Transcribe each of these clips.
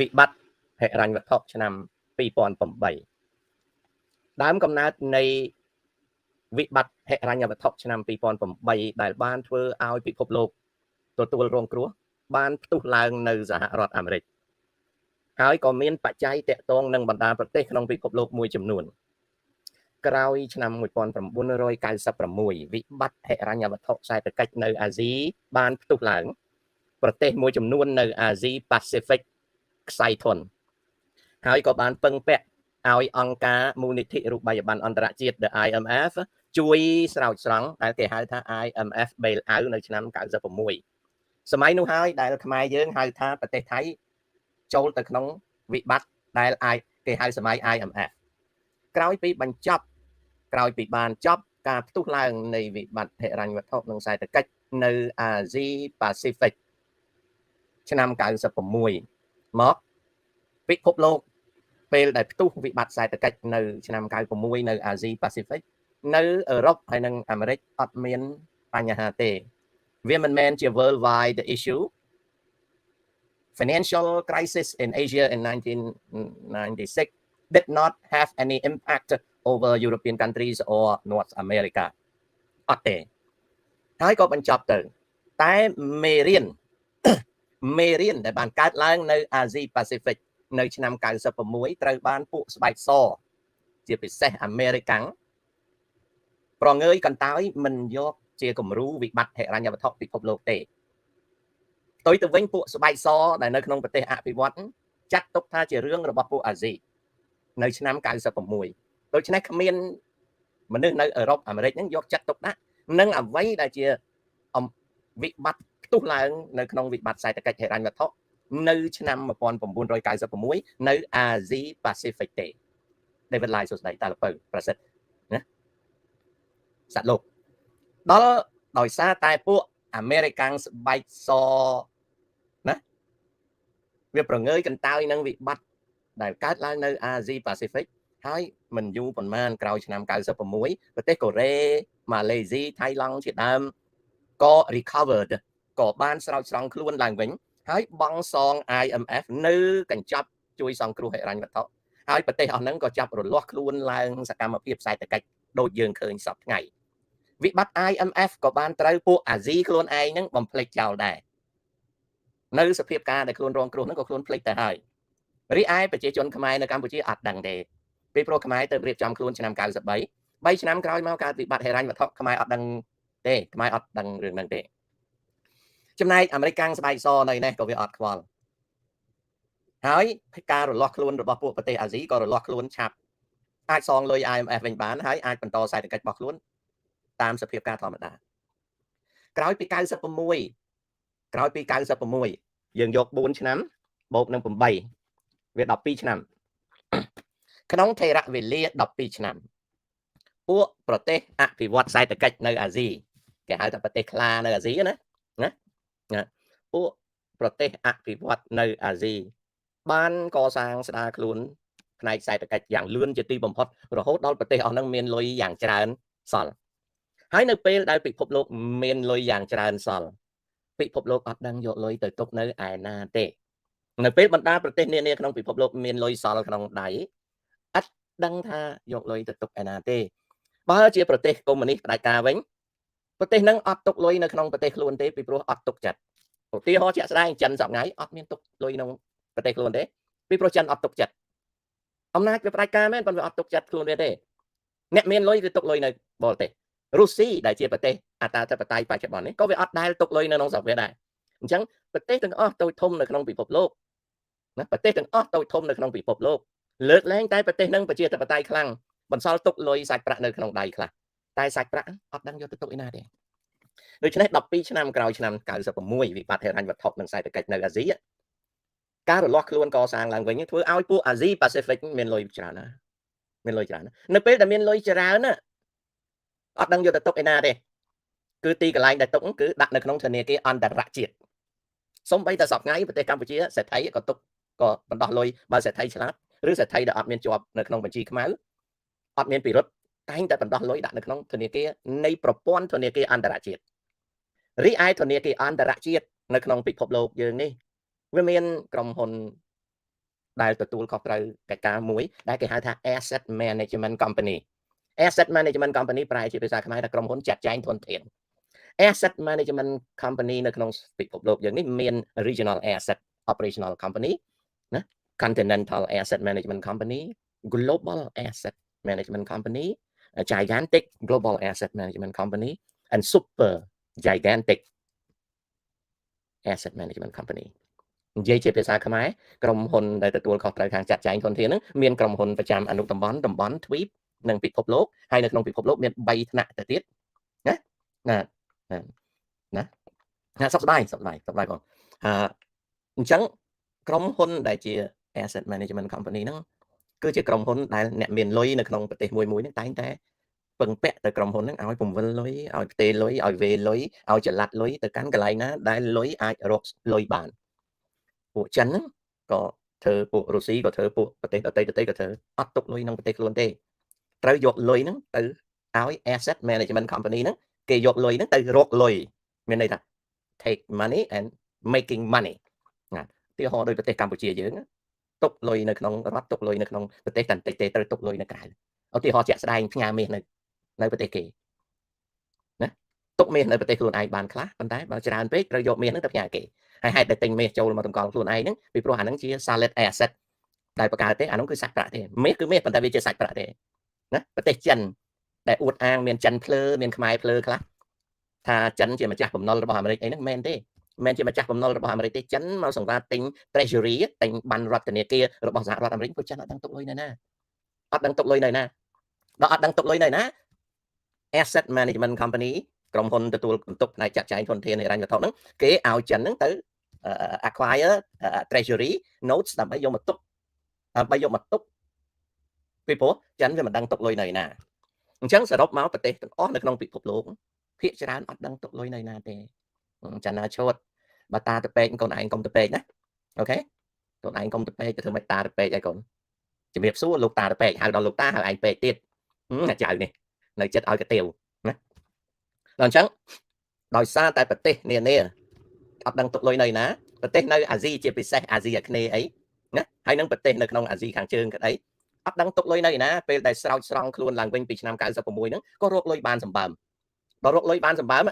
វិបត្តិហិរញ្ញវត្ថុឆ្នាំ2008ដើមកំណើតនៃវិបត្តិហិរញ្ញវត្ថុឆ្នាំ2008ដែលបានធ្វើឲ្យពិភពលោកទទួលរងគ្រោះបានផ្ទុះឡើងនៅសហរដ្ឋអាមេរិកហើយក៏មានបច្ច័យតាក់ទងនឹងបណ្ដាប្រទេសក្នុងពិភពលោកមួយចំនួនក្រោយឆ្នាំ1996វិបត្តិហិរញ្ញវត្ថុសេដ្ឋកិច្ចនៅអាស៊ីបានផ្ទុះឡើងប្រទេសមួយចំនួននៅអាស៊ីប៉ាស៊ីហ្វិកខ្សែធនហើយក៏បានពឹងពាក់ឲ្យអង្គការមូលនិធិរូបិយប័ណ្ណអន្តរជាតិ The IMF ជួយស្រោចស្រង់ដែលគេហៅថា IMF bail out នៅឆ្នាំ96សម័យនោះហើយដែលខ្មែរយើងហៅថាប្រទេសថៃចូលទៅក្នុងវិបត្តិដែលគេហៅសម័យ IMF ក្រោយពីបានចប់ការផ្ទុះឡើងនៃវិបត្តិហិរញ្ញវត្ថុនិងសេដ្ឋកិច្ចនៅអាស៊ីប៉ាស៊ីហ្វិកឆ្នាំ96មកពិភពលោកពេលដែលផ្ទុះវិបត្តិសេដ្ឋកិច្ចនៅឆ្នាំ96នៅអាស៊ីប៉ាស៊ីហ្វិកនៅអឺរ៉ុបហើយនិងអាមេរិកអត់មានបញ្ហាទេវាមិនមែនជា worldwide issue financial crisis in Asia in 1996 did not have any impact over European countries or North America អត់ទេហើយក៏បញ្ចប់ទៅតែមេរៀនដែលបានកើតឡើងនៅអាស៊ីប៉ាស៊ីហ្វិកនៅឆ្នាំ96ត្រូវបានពួកស្បែកសជាពិសេសអាមេរិកាំងប្រងើយកន្តើយមិនយកជាគំរូវិបត្តិហិរញ្ញវត្ថុពិភពលោកទេផ្ទុយទៅវិញពួកស្បែកសដែលនៅក្នុងប្រទេសអភិវឌ្ឍន៍ចាត់ទុកថាជារឿងរបស់ពួកអាស៊ីនៅឆ្នាំ96ដូច្នេះគ្មានមនុស្សនៅអឺរ៉ុបអាមេរិកហ្នឹងយកចាត់ទុកដាក់នឹងអ្វីដែលជាវិបត្តិផ្ទុះឡើងនៅក្នុងវិបត្តិសេដ្ឋកិច្ចហិរញ្ញវត្ថុនៅឆ្នាំ1996នៅអាស៊ីប៉ាស៊ីហ្វិកទេ David Lai សួស្ដីតាលពៅប្រសិទ្ធណាសត្វលោកដល់ដោយសារតែពួកអាមេរិកាំងស្បែកសណាវាប្រងើយកន្តើយនឹងវិបត្តិដែលកើតឡើងនៅអាស៊ីប៉ាស៊ីហ្វិកហើយមិនយូរប៉ុន្មានក្រោយឆ្នាំ96ប្រទេសកូរ៉េម៉ាឡេស៊ីថៃឡង់ជាដើមក៏ recovered ក៏បានស្រោចស្រង់ខ្លួនឡើងវិញហើយបង់សង IMF នៅកញ្ចប់ជួយសង្គ្រោះហិរញ្ញវត្ថុហើយប្រទេសអស់ហ្នឹងក៏ចាប់រលាស់ខ្លួនឡើងសកម្មភាពសេដ្ឋកិច្ចដូចយើងឃើញសពថ្ងៃវិបត្តិ IMF ក៏បានត្រូវពួកអាស៊ីខ្លួនឯងហ្នឹងបំភ្លេចចោលដែរនៅសភាពការដែលខ្លួនរងគ្រោះហ្នឹងក៏ខ្លួនភ្លេចទៅហើយរីឯប្រជាជនខ្មែរនៅកម្ពុជាអត់ដឹងទេពីព្រោះខ្មែរទៅរៀបចំខ្លួនឆ្នាំ93 3ឆ្នាំក្រោយមកកើតវិបត្តិហិរញ្ញវត្ថុខ្មែរអត់ដឹងទេខ្មែរអត់ដឹងរឿងហ្នឹងទេចំណែកអាមេរិកាំងស្បែកសនៅនេះក៏វាអត់ខ្វល់ហើយការរលាស់ខ្លួនរបស់ពួកប្រទេសអាស៊ីក៏រលាស់ខ្លួនឆាប់អាចសងលុយ IMF វិញបានហើយអាចបន្តសេដ្ឋកិច្ចរបស់ខ្លួនតាមសភាពការធម្មតាក្រោយពី96យើងយក4ឆ្នាំបូកនឹង8វា12ឆ្នាំក្នុងថេរវេលា12ឆ្នាំពួកប្រទេសអភិវឌ្ឍសេដ្ឋកិច្ចនៅអាស៊ីគេហៅថាប្រទេសខ្លានៅអាស៊ីណាពួកប្រទេសអភិវឌ្ឍនៅអាស៊ីបានកសាងស្ដារខ្លួនផ្នែកសេដ្ឋកិច្ចយ៉ាងលឿនជាទីបំផុតរហូតដល់ប្រទេសអស់ហ្នឹងមានលុយយ៉ាងច្រើនសល់ហើយនៅពេលដែលពិភពលោកមានលុយយ៉ាងច្រើនសល់ពិភពលោកអត់ដឹងយកលុយទៅទុកនៅឯណាទេនៅពេលបណ្ដាប្រទេសនានាក្នុងពិភពលោកមានលុយសល់ក្នុងដៃអត់ដឹងថាយកលុយទៅទុកឯណាទេបើជាប្រទេសកុម្មុយនីសផ្ដាច់ការវិញប្រទេសហ្នឹងអត់ទុកលុយនៅក្នុងប្រទេសខ្លួនទេពីព្រោះអត់ទុកចិត្តឧទាហរណ៍ជាក់ស្ដែងចិនសប្តាហ៍ថ្ងៃអត់មានទុកលុយក្នុងប្រទេសខ្លួនទេពីព្រោះចិនអត់ទុកចិត្តអំណាចវាផ្ដាច់ការមែនប៉ុន្តែវាអត់ទុកចិត្តខ្លួនវាទេអ្នកមានលុយគឺទុកលុយនៅបរទេសរុស្ស៊ីដែលជាប្រទេសអតាធិបតេយ្យបច្ចុប្បន្ននេះក៏វាអត់ដែលទុកលុយនៅក្នុងស្រុកវាដែរអញ្ចឹងប្រទេសទាំងអស់តូចធំនៅក្នុងពិភពលោកណាប្រទេសទាំងអស់តូចធំនៅក្នុងពិភពលោកលើកលែងតែប្រទេសនឹងប្រជាធិបតេយ្យខ្លាំងបន្សល់ទុកលុយសាច់ប្រាក់នៅក្នុងដៃខ្លះតែសាច់ប្រាក់អត់ដឹងយកទៅទុកឯណាទេដូច្នេះ12ឆ្នាំក្រោយឆ្នាំ96វិបត្តិហិរញ្ញវត្ថុនិងសេដ្ឋកិច្ចនៅអាស៊ីការរលាស់ខ្លួនកសាងឡើងវិញធ្វើឲ្យពួកអាស៊ីប៉ាស៊ីហ្វិកមានលុយច្រើនណានៅពេលដែលមានលុយច្រើនណាអត់ដឹងយកទៅទុកឯណាទេគឺទីកន្លែងដែលទុកគឺដាក់នៅក្នុងធនាគារអន្តរជាតិសូម្បីតែសប្តាហ៍ថ្ងៃប្រទេសកម្ពុជាសេដ្ឋីក៏ទុកក៏បណ្ដោះលុយបើសេដ្ឋីឆ្លាតឬសេដ្ឋីដែលអត់មានជាប់នៅក្នុងបញ្ជីខ្មៅអត់មានពិរុទ្ធតែងតែបណ្ដោះលុយដាក់នៅក្នុងធនាគារនៃប្រព័ន្ធធនាគារអន្តរជាតិរីឯធនាគារអន្តរជាតិនៅក្នុងពិភពលោកយើងនេះវាមានក្រុមហ៊ុន ដែលទទួលខុសត្រូវកិច្ចការមួយដែលគេហៅថា asset management company asset management company ប្រែជាភាសាខ្មែរថាក្រុមហ៊ុនចាត់ចែងធនធាន asset management company នៅក្នុងពិភពលោកយើងនេះមាន regional asset operational company ណា continental asset management company global asset management company gigantic global asset management company and super gigantic asset management company និយាយជាភាសាខ្មែរក្រុមហ៊ុនដែលទទួលខុសត្រូវខាងចាត់ចែងធនធានហ្នឹងមានក្រុមហ៊ុនប្រចាំអនុតំបន់ទ្វីបនិងពិភពលោកហើយនៅក្នុងពិភពលោកមាន3ថ្នាក់ទៅទៀតណាសប្បាយបងអញ្ចឹងក្រុមហ៊ុនដែលជា asset management company ហ្នឹងគឺជាក្រុមហ៊ុនដែលអ្នកមានលុយនៅក្នុងប្រទេសមួយហ្នឹងតែងតែពឹងពាក់ទៅក្រុមហ៊ុនហ្នឹងឲ្យពង្វិលលុយឲ្យផ្ទេរលុយឲ្យវេលុយឲ្យចល័តលុយទៅកាន់កន្លែងណាដែលលុយអាចរកលុយបានពួកចិនហ្នឹងក៏ធ្វើពួករុស្ស៊ីក៏ធ្វើពួកប្រទេសដទៃក៏ធ្វើអត់ទុកលុយក្នុងប្រទេសខ្លួនទេត្រូវយកលុយហ្នឹងទៅឲ្យ asset management company ហ្នឹងគេយកលុយហ្នឹងទៅរកលុយមានន័យថា take money and making money ណាទីហោដោយប្រទេសកម្ពុជាយើងទុកលុយនៅក្នុងរដ្ឋទុកលុយនៅក្នុងប្រទេសតែតិចទេត្រូវទុកលុយនៅក្រៅឧទាហរណ៍ជាក់ស្ដែងផ្ញើមាសនៅប្រទេសគេណាទុកមាសនៅប្រទេសខ្លួនឯងបានខ្លះប៉ុន្តែបើច្រើនពេកត្រូវយកមាសហ្នឹងទៅផ្ញើគេហើយហេតុតែទិញមាសចូលមកតម្កល់ខ្លួនឯងហ្នឹងពីព្រោះអាហ្នឹងជា solid asset ដែលបង្កើតទេអាហ្នឹងគឺសាច់ប្រាក់ទេមាសគឺមាសប៉ុន្តែវាជាសាច់ប្រាក់ទេណាប្រទេសចិនដែលអួតអាងមានចិនភ្លើមានខ្មែរភ្លើខ្លះថាចិនជាម្ចាស់បំណុលរបស់អាមេរិកអីហ្នឹងមិនមែនទេមិនជាម្ចាស់បំណុលរបស់អាមេរិកទេចិនមកសង្វាតទិញ treasury ទិញប័ណ្ណរដ្ឋនាគាររបស់សហរដ្ឋអាមេរិកពួកចិនអត់ដឹងទុកលុយនៅណាអត់ដឹងទុកលុយនៅណាដល់អត់ដឹងទុកលុយនៅណា asset management company ក្រុមហ៊ុនទទួលបន្ទុកផ្នែកចាត់ចែងធនធានហិរញ្ញវត្ថុហ្នឹងគេឲ្យចិនហ្នឹងទៅ acquire treasury notes ដើម្បីយកមកទុកពីព្រោះចិនវាមិនដឹងទុកលុយនៅណាអញ្ចឹងសរុបមកប្រទេសទាំងអស់នៅក្នុងពិភពលោកភាគច្រើនអត់ដឹងទុកលុយនៅណាទេចាណាឈួតបើតាទៅពេកកូនឯងកុំទៅពេកណាអូខេកូនឯងកុំទៅពេកទៅធ្វើមិនតាទៅពេកឲ្យកូនជំរាបសួរលោកតាទៅពេកហៅដល់លោកតាហៅឯងពេកទៀតចៅនេះនៅចិត្តឲ្យកាទៀវណាដល់អញ្ចឹងដោយសារតែប្រទេសនានាអត់ដឹងទុកលុយនៅណាប្រទេសនៅអាស៊ីជាពិសេសអាស៊ីអាគ្នេយ៍អីណាហើយនឹងប្រទេសនៅក្នុងអាស៊ីខាងជើងក្តីអត់ដឹងទុកលុយនៅណាពេលដែលស្រោចស្រង់ខ្លួនឡើងវិញពីឆ្នាំ96ហ្នឹងក៏រកលុយបានសម្បើមដល់រកលុយបានសម្បើម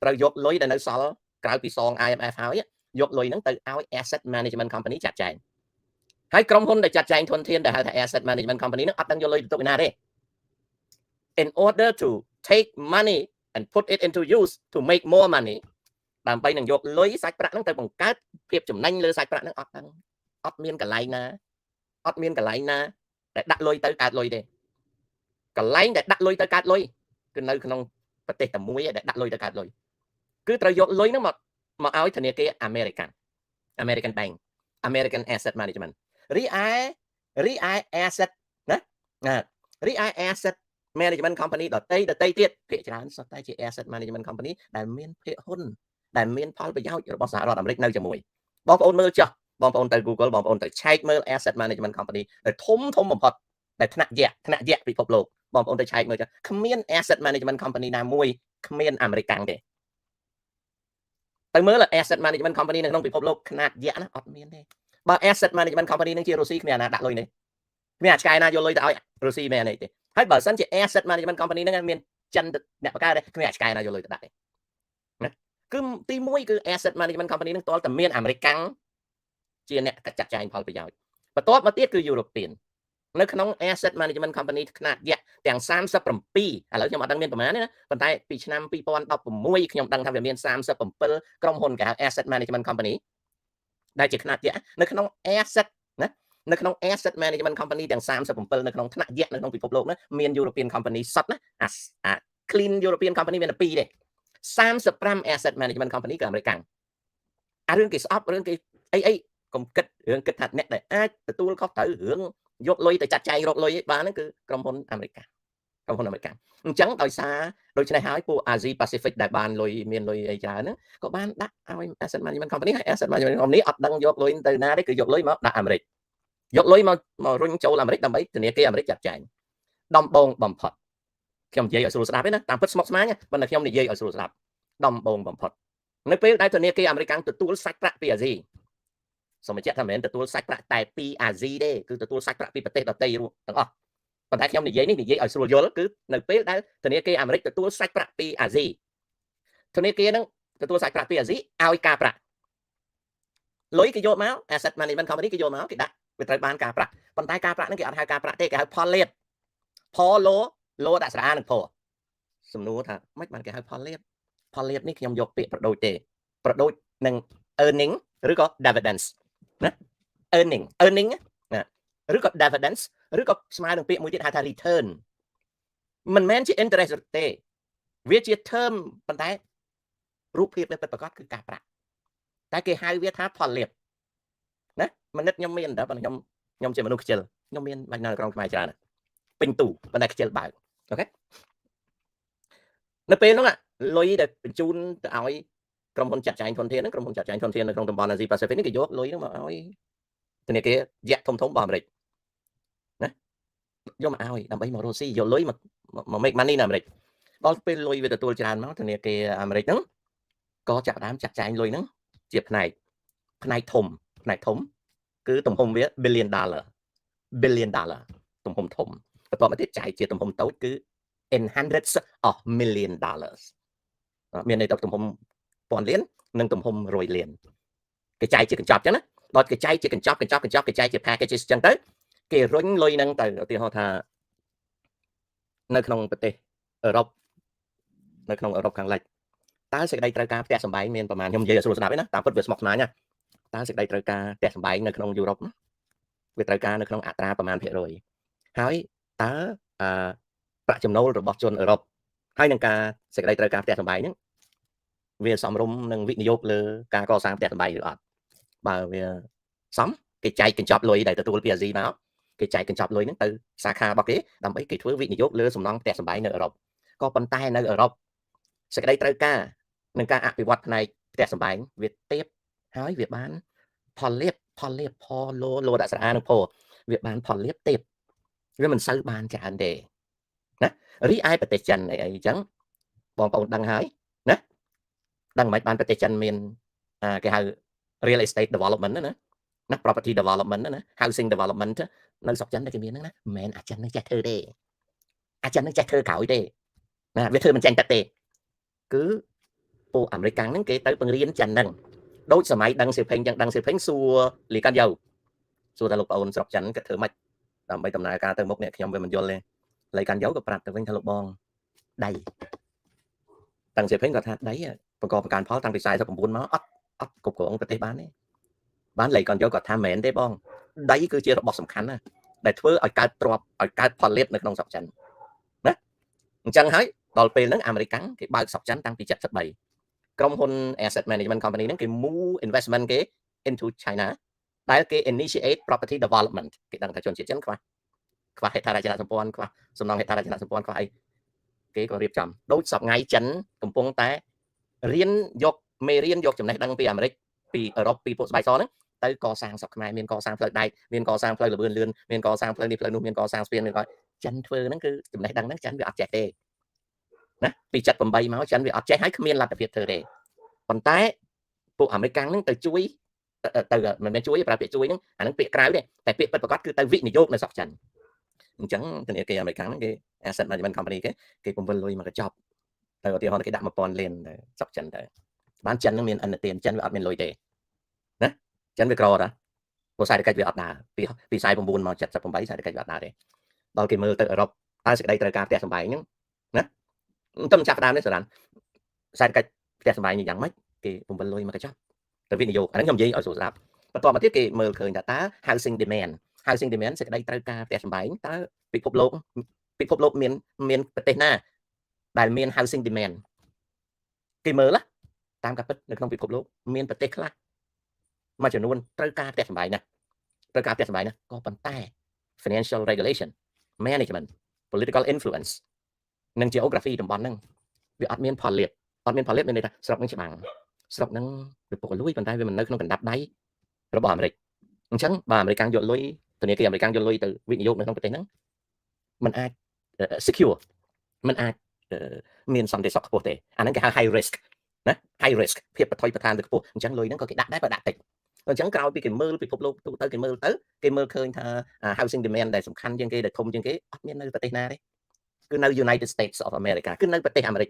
ត្រូវយកលុយដែលនៅសល់ក្រៅពីសង IMF ហើយយកលុយហ្នឹងទៅឲ្យ asset management company ចាត់ចែងហើយក្រុមហ៊ុនដែលចាត់ចែងធនធានដែលហៅថា asset management company ហ្នឹងអត់ដឹងយកលុយទៅទុកណាទេ in order to take money and put it into use to make more money ដើម្បីនឹងយកលុយសាច់ប្រាក់ហ្នឹងទៅបង្កើតភាពចំណេញលើសាច់ប្រាក់ហ្នឹងអត់មានកន្លែងណាដែលដាក់លុយទៅកើតលុយទេកន្លែងដែលដាក់លុយទៅកើតលុយគឺនៅក្នុងប្រទេសតែមួយដែលដាក់លុយទៅកើតលុយគឺត្រូវយកលុយហ្នឹងមកឲ្យធនាគារ American Bank American Asset Management រីឯ asset ណារីឯ asset management company ដតៃទៀតភាគច្រើនសុទ្ធតែជា asset management company ដែលមានភាគហ៊ុនដែលមានផលប្រយោជន៍របស់សហរដ្ឋអាមេរិកនៅជាមួយបងប្អូនមើលចុះបងប្អូនទៅ Google បងប្អូនទៅឆែកមើល asset management company ដែលធំបំផុតដែលថ្នាក់យក្សពិភពលោកបងប្អូនទៅឆែកមើលចុះគ្មាន asset management company ណាមួយគ្មានអាមេរិកទេទៅមើល asset management company នៅក្នុងពិភពលោកខ្នាតយក្សណាអត់មានទេបើ asset management company នឹងជារុស្ស៊ីគ្មានអាណាដាក់លុយនេះគ្មានអាឆ្កែណាយកលុយទៅឲ្យរុស្ស៊ីមែនទេហើយបើសិនជា asset management company ហ្នឹងមានចិនអ្នកបង្កើតទេគ្មានអាឆ្កែណាយកលុយទៅដាក់ទេណាគឺទី1គឺ asset management company ហ្នឹងតលតែមានអាមេរិកជាអ្នកចាត់ចែងផលប្រយោជន៍បន្ទាប់មកទៀតគឺ European នៅក្នុង asset management company ខ្នាតយក្សទាំង37ឥឡូវខ្ញុំអត់ដឹងមានប្រមាណទេណាប៉ុន្តែពីឆ្នាំ2016ខ្ញុំដឹងថាវាមាន37ក្រុមហ៊ុនគេហៅ asset management company ដែលជាខ្នាតយក្សនៅក្នុង asset management company ទាំង37នៅក្នុងថ្នាក់យក្សនៅក្នុងពិភពលោកណាមាន European company សុទ្ធណាអា clean European company មានតែ2ទេ35 asset management company គឺអាមេរិកអារឿងគេស្អប់រឿងគេអីកុំគិតរឿងគិតថាអ្នកដែលអាចទទួលខុសត្រូវរឿងយកលុយទៅចាត់ចែងរកលុយបានហ្នឹងគឺក្រុមហ៊ុនអាមេរិកអញ្ចឹងដោយសារដូច្នេះហើយពួក Asia Pacific ដែលបានលុយមានលុយអីច្រើនហ្នឹងក៏បានដាក់ឲ្យ asset management company ហើយ asset management company អត់ដឹងយកលុយទៅណាទេគឺយកលុយមកដាក់អាមេរិកយកលុយមករុញចូលអាមេរិកដើម្បីធនាគារអាមេរិកចាត់ចែងដំបងបំផុតខ្ញុំនិយាយឲ្យស្រួលស្ដាប់ទេណាតាមពិតស្មុគស្មាញប៉ុន្តែខ្ញុំនិយាយឲ្យស្រួលស្ដាប់ដំបងបំផុតនៅពេលដែលធនាគារអាមេរិកទទួលសាច់ប្រាក់ពីអាស៊ី សូមបញ្ជាក់ថាមិនមែនទទួលសាច់ប្រាក់តែពីអាស៊ីទេគឺទទួលសាច់ប្រាក់ពីប្រទេសដទៃទាំងអស់ប៉ុន្តែខ្ញុំនិយាយនេះនិយាយឲ្យស្រួលយល់គឺនៅពេលដែលធនាគារអាមេរិកទទួលសាច់ប្រាក់ពីអាស៊ីធនាគារហ្នឹងទទួលសាច់ប្រាក់ពីអាស៊ីឲ្យការប្រាក់លុយគេយកមក asset management company គេយកមកគេដាក់វាត្រូវបានការប្រាក់ប៉ុន្តែការប្រាក់ហ្នឹងគេអត់ហៅការប្រាក់ទេគេហៅផលលាភផលលោដាក់ស្រអានឹងផលសំណួរថាមិនបានគេហៅផលលាភនេះខ្ញុំយកពាក្យប្រដូចទេប្រដូចនឹង earning ឬក៏ dividends ណា earning ណាឬក៏ dividends ឬក៏ស្មើនឹងពាក្យមួយទៀតហៅថា return មិនមែនជា interest ទេវាជា term ប៉ុន្តែរូបភាពដែលពិតប្រាកដគឺការប្រាក់តែគេហៅវាថាផលលាភណាមនិតខ្ញុំមានតែប៉ុន្តែខ្ញុំជាមនុស្សខ្ជិលខ្ញុំមានបាញ់នៅក្នុងខ្មែរច្រើនពេញទូប៉ុន្តែខ្ជិលបើកអូខេនៅពេលហ្នឹងលុយដែលបញ្ជូនទៅឲ្យក្រុមហ៊ុនចាត់ចែងធនធានហ្នឹងក្រុមហ៊ុនចាត់ចែងធនធាននៅក្នុងតំបន់អាស៊ីប៉ាស៊ីហ្វិកនេះគេយកលុយហ្នឹងមកឲ្យធនាគារយក្សធំរបស់អាមេរិកណាយកមកឲ្យដើម្បីមករកស៊ីយកលុយមក make money នៅអាមេរិកដល់ពេលលុយវាទទួលច្រើនមកធនាគារអាមេរិកហ្នឹងក៏ចាប់ដើមចាត់ចែងលុយហ្នឹងជាផ្នែកធំគឺទំហំវា billion dollar ទំហំធំបន្ទាប់មកទៀតចាយជាទំហំតូចគឺ in hundreds of million dollars មានន័យថាទំហំ1000 លាននិងទំហំ100 លានគេចាយជាកញ្ចប់ចឹងណាដល់គេចាយជាកញ្ចប់គេចាយជា packages ចឹងទៅគេរុញលុយហ្នឹងទៅឧទាហរណ៍ថានៅក្នុងប្រទេសអឺរ៉ុបនៅក្នុងអឺរ៉ុបខាងលិចតើសេចក្តីត្រូវការផ្ទះសម្បែងមានប្រហែលខ្ញុំនិយាយឲ្យស្រួលស្ដាប់ឯណាតាមពិតវាស្មុគស្មាញណាតើសេចក្តីត្រូវការផ្ទះសម្បែងនៅក្នុងយុរ៉ុបវាត្រូវការនៅក្នុងអត្រាប្រមាណភាគរយហើយតើប្រាក់ចំណូលរបស់ជនអឺរ៉ុបហើយនឹងការសេចក្តីត្រូវការផ្ទះសម្បែងហ្នឹងវាសមរម្យនឹងវិនិយោគលើការកសាងផ្ទះសម្បែងឬអត់បើវាសមគេចែកកញ្ចប់លុយដែលទទួលពីអាស៊ីមកគេចែកកញ្ចប់លុយហ្នឹងទៅសាខារបស់គេដើម្បីគេធ្វើវិនិយោគលើសំណង់ផ្ទះសម្បែងនៅអឺរ៉ុបក៏ប៉ុន្តែនៅអឺរ៉ុបសេចក្តីត្រូវការនឹងការអភិវឌ្ឍផ្នែកផ្ទះសម្បែងវាទាបហើយវាបានផលលាភផលលោដាក់ស្រអានឹងផលវាបានផលលាភទាបវាមិនសូវបានច្រើនទេណារីឯប្រទេសចិនអីអញ្ចឹងបងប្អូនដឹងហើយណាដឹងមិនបានប្រទេសចិនមានគេហៅ real estate development ណា property development ណា housing development នៅស្រុកចិនតែគេមានហ្នឹងណាមិនមែនអាចិននឹងចេះធ្វើទេអាចិននឹងចេះធ្វើក្រោយទេណាវាធ្វើមិនចាញ់ទឹកទេគឺពួកអាមេរិកហ្នឹងគេទៅបង្រៀនចិនហ្នឹងដូចសម័យដឹងសៀវភេងចឹងដឹងសៀវភេងសួរលីកាន់យ៉ូសួរថាលោកប្អូនស្រុកចិនគាត់ធ្វើម៉េចដើម្បីដំណើរការទៅមុខនេះខ្ញុំវាមិនយល់ទេលីកាន់យ៉ូក៏ប្រាប់ទៅវិញថាលោកបងដៃដឹងសៀវភេងគាត់ថាដៃបង្កបង្កើនផលតាំងពី49មកអត់គ្រប់គ្រងប្រទេសបានទេបានលីកាន់យ៉ូគាត់ថាមែនទេបងដៃគឺជារបស់សំខាន់ណាដែលធ្វើឲ្យកើតទ្រព្យឲ្យកើតផលលាភនៅក្នុងស្រុកចិនណាអញ្ចឹងហើយដល់ពេលហ្នឹងអាមេរិកគេបើកស្រុកចិនតាំងពី73ក្រុមហ៊ុន asset management company ហ្នឹងគេ move investment គេ into China ដែលគេ initiate property development គេដឹងថាជនជាតិចិនខ្វះហេដ្ឋារចនាសម្ព័ន្ធខ្វះសំណង់ហេដ្ឋារចនាសម្ព័ន្ធខ្វះអីគេក៏រៀបចំដូចសពថ្ងៃចិនកំពុងតែរៀនយកមេរៀនយកចំណេះដឹងពីអាមេរិកពីអឺរ៉ុបពីពួកស្បែកសហ្នឹងទៅកសាងស្រុកខ្មែរមានកសាងផ្លូវដែកមានកសាងផ្លូវលបឿនលឿនមានកសាងផ្លូវនេះផ្លូវនោះមានកសាងស្ពានមានក៏ចិនធ្វើហ្នឹងគឺចំណេះដឹងហ្នឹងចិនវាអត់ចេះទេណាពី78មកចិនវាអត់ចេះហើយគ្មានលទ្ធភាពធ្វើទេប៉ុន្តែពួកអាមេរិកហ្នឹងទៅជួយទៅមិនមែនជួយប្រើពាក្យជួយហ្នឹងអាហ្នឹងពាក្យក្រៅទេតែពាក្យពិតប្រាកដគឺទៅវិនិយោគនៅស្រុកចិនអញ្ចឹងធនាគារអាមេរិកហ្នឹងគេ asset management company គេពង្វិលលុយមកកញ្ចប់ទៅឧទាហរណ៍គេដាក់ 1000 លានទៅស្រុកចិនទៅបានចិនហ្នឹងមានឥណទានចិនវាអត់មានលុយទេណាចិនវាក្រតាព្រោះសេដ្ឋកិច្ចវាអត់ដើរពី49មក78សេដ្ឋកិច្ចវាអត់ដើរទេដល់គេមើលទៅអឺរ៉ុបតើសេចក្តីត្រូវការផ្ទះសម្បែងហ្នឹងណាតែមិនចាប់ដើមនេះសរានសេដ្ឋកិច្ចផ្ទះសម្បែងយ៉ាងម៉េចគេពង្វិលលុយមកកញ្ចប់ទៅវិនិយោគអាហ្នឹងខ្ញុំនិយាយឲ្យស្រួលស្ដាប់បន្ទាប់មកទៀតគេមើលឃើញថាតើ housing demand សេចក្តីត្រូវការផ្ទះសម្បែងតើពិភពលោកមានប្រទេសណាដែលមាន housing demand គេមើលតាមការពិតនៅក្នុងពិភពលោកមានប្រទេសខ្លះមួយចំនួនត្រូវការផ្ទះសម្បែងណាក៏ប៉ុន្តែ financial regulation management political influence និង geography តំបន់ហ្នឹងវាអត់មានផលលាភមានន័យថាស្រុកហ្នឹងច្បាំងស្រុកហ្នឹងវាពុកលួយប៉ុន្តែវាមិននៅក្នុងកណ្ដាប់ដៃរបស់អាមេរិកអញ្ចឹងបើអាមេរិកយកលុយធនាគារអាមេរិកយកលុយទៅវិនិយោគនៅក្នុងប្រទេសហ្នឹងมันអាច secure มันអាចមានសន្តិសុខខ្ពស់ទេអាហ្នឹងគេហៅ high risk ណា high risk ភាពបថុយបឋានទៅខ្ពស់អញ្ចឹងលុយហ្នឹងក៏គេដាក់ដែរបើដាក់តិច អញ្ចឹងក្រោយពីគេមើលពិភពលោកទូទៅគេមើលឃើញថា housing demand ដែលសំខាន់ជាងគេដែលធំជាងគេអត់មាននៅប្រទេសណាទេគឺនៅ United States of America គឺនៅប្រទេសអាមេរិក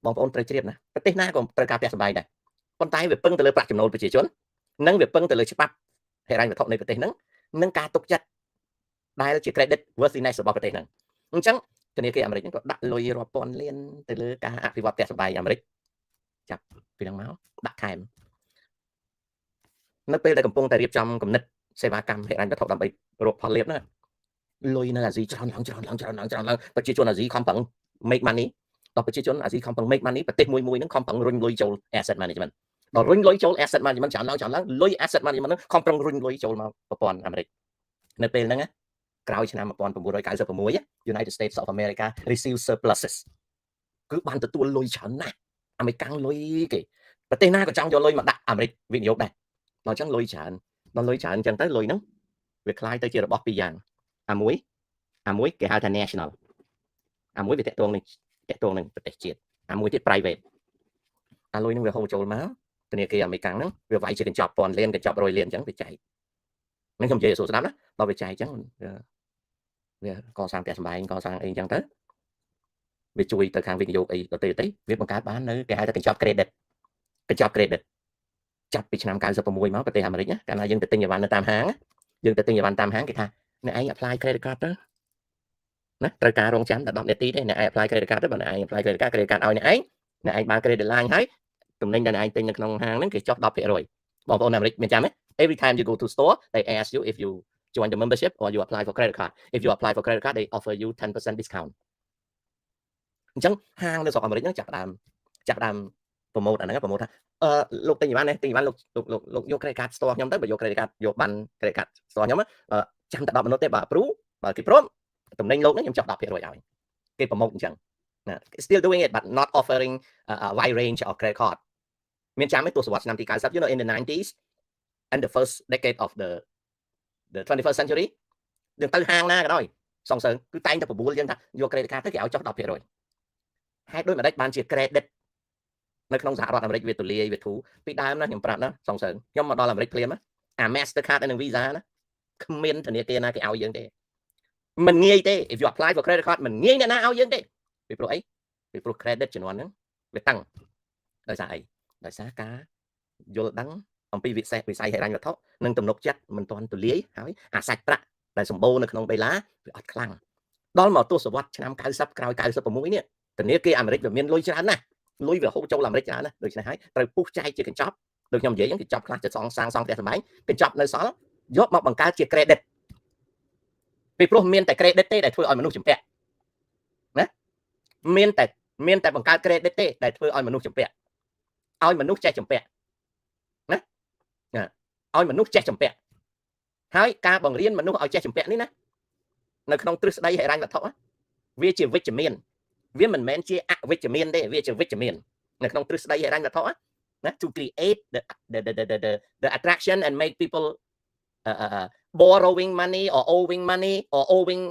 បងប្អូនត្រូវជ្រាបណាប្រទេសណាក៏ត្រូវការផ្ទះសម្បែងដែរប៉ុន្តែវាពឹងទៅលើប្រាក់ចំណូលប្រជាជននិងវាពឹងទៅលើច្បាប់ហិរញ្ញវត្ថុនៃប្រទេសហ្នឹងនិងការទុកចិត្តដែលជា credit worthiness របស់ប្រទេសហ្នឹងអញ្ចឹងធនាគារអាមេរិកក៏ដាក់លុយរាប់ពាន់លានទៅលើការអភិវឌ្ឍផ្ទះសម្បែងអាមេរិកចាប់ពីហ្នឹងមកដាក់ខែមនៅពេលដែលកំពុងតែរៀបចំគំនិតសេវាកម្មហិរញ្ញវត្ថុដើម្បីរកផលលាភណាលុយនៅអាស៊ីច្រើនឡើងប្រជាជនអាស៊ីខំប្រឹង make money ដល់ប្រជាជនអាស៊ីខំប្រឹង make money ប្រទេសមួយហ្នឹងខំប្រឹងរុញលុយចូល asset management ដល់រុញលុយចូល asset management ច្រើនឡើងលុយ asset management ហ្នឹងខំប្រឹងរុញលុយចូលមកប្រព័ន្ធអាមេរិកនៅពេលហ្នឹងក្រោយឆ្នាំ1996 United States of America receive surpluses គឺបានទទួលលុយច្រើនណាស់អាមេរិកលុយគេប្រទេសណាក៏ចង់យកលុយមកដាក់អាមេរិកវិនិយោគដែរដល់អញ្ចឹងលុយច្រើនអញ្ចឹងទៅលុយហ្នឹងវាคล้ายទៅជារបស់ពីរយ៉ាងអាមួយគេហៅថា national អាមួយវាតកតងនឹងប្រទេសជាតិអាមួយទៀត private អាលុយហ្នឹងវាហូរចូលមកធនាគារអាមេរិកហ្នឹងវាវាយជាកញ្ចប់ពាន់លានកញ្ចប់100លានអញ្ចឹងវាចែកហ្នឹងខ្ញុំនិយាយឲ្យស្ដាប់ណាដល់វាចែកអញ្ចឹងវាកសាងផ្ទះសម្បែងកសាងអីអញ្ចឹងទៅវាជួយទៅខាងវិនិយោគអីទៅវាបង្កើតបាននៅគេហៅថាកញ្ចប់ credit ចាប់ពីឆ្នាំ96មកប្រទេសអាមេរិកណាកាលណាយើងទៅទិញអីវ៉ាន់នៅតាមហាងគេថាអ្នកឯង apply credit card ទៅណាត្រូវការរងចាំតែ10នាទីទេអ្នកឯង apply credit card ទៅបើអ្នកឯង apply credit card ឲ្យអ្នកឯងបាន credit line ហើយទំនិញដែលអ្នកឯងទិញនៅក្នុងហាងហ្នឹងគេចុះ 10% បងប្អូនអាមេរិកមានចាំទេ every time you go to store they ask you if you join the membership or you apply for credit card if you apply for credit card they offer you 10% discount អញ្ចឹងហាងនៅស្រុកអាមេរិកហ្នឹងចាប់ដើម promote អាហ្នឹង promote ថាលោកទិញអីវ៉ាន់លោកយក credit card store ខ្ញុំទៅបើយក credit card យកបាន credit card store ខ្ញុំចាំតែ10минутទេបើ approve បើគេព្រមតំណែងលោកហ្នឹងខ្ញុំចុះ 10% ឲ្យគេ promote អញ្ចឹងណា still doing it but not offering a wide range of credit card មានចាំទេទសវត្សរ៍ឆ្នាំទី90 you know in the 90s and the first decade of the 21st century យើងទៅហាងណាក៏ដោយសងសើគឺតែងតែបបួលយើងថាយក credit card ទៅគេឲ្យចុះ 10% ហេតុដូចម្ដេចបានជា credit នៅក្នុងសហរដ្ឋអាមេរិកវាទូលាយវាធូរពីដើមណាខ្ញុំប្រាប់ណាសងសើខ្ញុំមកដល់អាមេរិកភ្លាមអា Mastercard និង Visa ណាគ្មានធនាគារណាគេឲ្យយើងទេមិនងាយទេ if you apply for credit card មិនងាយអ្នកណាឲ្យយើងទេពីព្រោះអីពីព្រោះ credit ជំនាន់ហ្នឹងវាតឹងដោយសារអីដោយសារការយល់ដឹងអំពីវិស័យហិរញ្ញវត្ថុនិងទំនុកចិត្តមិនទាន់ទូលាយហើយអាសាច់ប្រាក់ដែលសម្បូរនៅក្នុងដុល្លារវាអត់ខ្លាំងដល់មកទសវត្សរ៍ឆ្នាំ90ក្រោយ96នេះធនាគារអាមេរិកវាមានលុយច្រើនណាស់លុយវាហូរចូលអាមេរិកច្រើនណាស់ដូច្នេះហើយត្រូវពុះចែកជាកញ្ចប់ដូចខ្ញុំនិយាយហ្នឹងកញ្ចប់ខ្លះទៅសាងផ្ទះសម្បែងកញ្ចប់នៅសល់យកមកបង្កើតជា credit ពីព្រោះមានតែ credit ទេដែលធ្វើឲ្យមនុស្សជំពាក់ណាមានតែបង្កើត credit ទេដែលធ្វើឲ្យមនុស្សជំពាក់ឲ្យមនុស្សចេះជំពាក់ណាឲ្យមនុស្សចេះជំពាក់ហើយការបង្រៀនមនុស្សឲ្យចេះជំពាក់នេះណានៅក្នុងទ្រឹស្ដីហិរញ្ញវត្ថុវាជាវិជ្ជមានវាមិនមែនជាអវិជ្ជមានទេវាជាវិជ្ជមាននៅក្នុងទ្រឹស្ដីហិរញ្ញវត្ថុណា to create the attraction and make people borrowing money or owing money or owing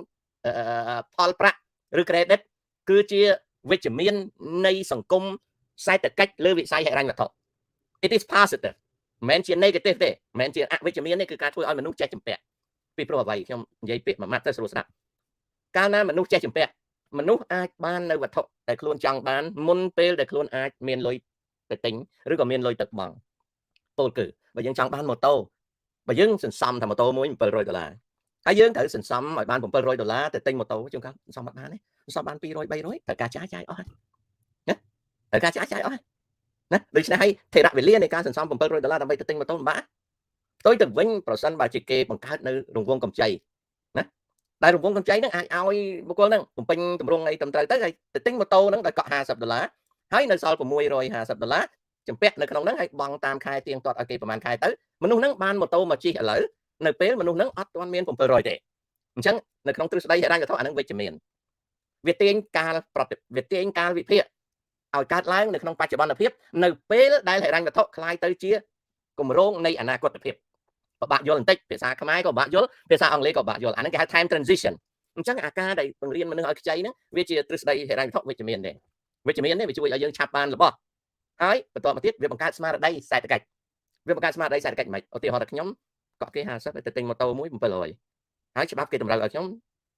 ផលប្រាក់ឬ credit គឺជាវិជ្ជមាននៃសង្គមសេដ្ឋកិច្ចលើវិស័យហិរញ្ញវត្ថុ it is positive មិនមែនជា negative ទេមិនមែនជាអវិជ្ជមានទេគឺការធ្វើឲ្យមនុស្សចេះជំពាក់ពីព្រោះអ្វីខ្ញុំនិយាយពាក្យមួយម៉ាត់ទៅស្រួលស្ដាប់កាលណាមនុស្សចេះជំពាក់មនុស្សអាចបាននៅវត្ថុដែលខ្លួនចង់បានមុនពេលដែលខ្លួនអាចមានលុយទៅទិញឬក៏មានលុយទៅបង់ពោលគឺបើយើងចង់បានម៉ូតូបើយើងសន្សំថាម៉ូតូមួយ$700ហើយយើងត្រូវសន្សំឲ្យបាន$700ទៅទិញម៉ូតូជួនកាលសន្សំអត់បានទេសន្សំបាន200 300ត្រូវការចាយអស់ហើយណាត្រូវការចាយអស់ហើយណាដូច្នេះហើយថេរវេលានៃការសន្សំ$700ដើម្បីទៅទិញម៉ូតូមិនបាក់ផ្ទុយទៅវិញប្រសិនបើជាគេបង្កើតនៅរង្វង់កម្ចីណាដែលរង្វង់កម្ចីហ្នឹងអាចឲ្យបុគ្គលហ្នឹងបំពេញតម្រង់អីត្រឹមត្រូវទៅហើយទៅទិញម៉ូតូហ្នឹងដោយកក់$50ហើយនៅសល់$650ចម្ពាក់នៅក្នុងហ្នឹងហើយបង់តាមខែទៀងទាត់ឲ្យគេប្រហែលខែទៅមនុស្សហ្នឹងបានម៉ូតូមកជិះឥឡូវនៅពេលមនុស្សហ្នឹងអត់ទាន់មាន$700ទេអញ្ចឹងនៅក្នុងទ្រឹស្ដីហិរញ្ញវត្ថុអាហ្នឹងវិជ្ជមានវាទាញកាលវិភាគឲ្យកើតឡើងនៅក្នុងបច្ចុប្បន្នភាពនៅពេលដែលហិរញ្ញវត្ថុคล้ายទៅជាគម្រោងនៃអនាគតភាពពិបាកយល់បន្តិចភាសាខ្មែរក៏ពិបាកយល់ភាសាអង់គ្លេសក៏ពិបាកយល់អាហ្នឹងគេហៅ time transition អញ្ចឹងអាការដែលបង្រៀនមនុស្សឲ្យខ្ចីហ្នឹងវាជាទ្រឹស្ដីហិរញ្ញវត្ថុវិជ្ជមានទេវាជួយឲ្យយើងឆាប់បានរបស់ហើយបន្តមកទៀតវាបង្កើតស្មារតីសេដ្ឋកិច្ច វាបង្កើតស្មារតីសេដ្ឋកិច្ចមិនឧទាហរណ៍ថាខ្ញុំកក់គេ50ទៅទិញម៉ូតូមួយ700ហើយច្បាប់គេតម្រូវឲ្យខ្ញុំ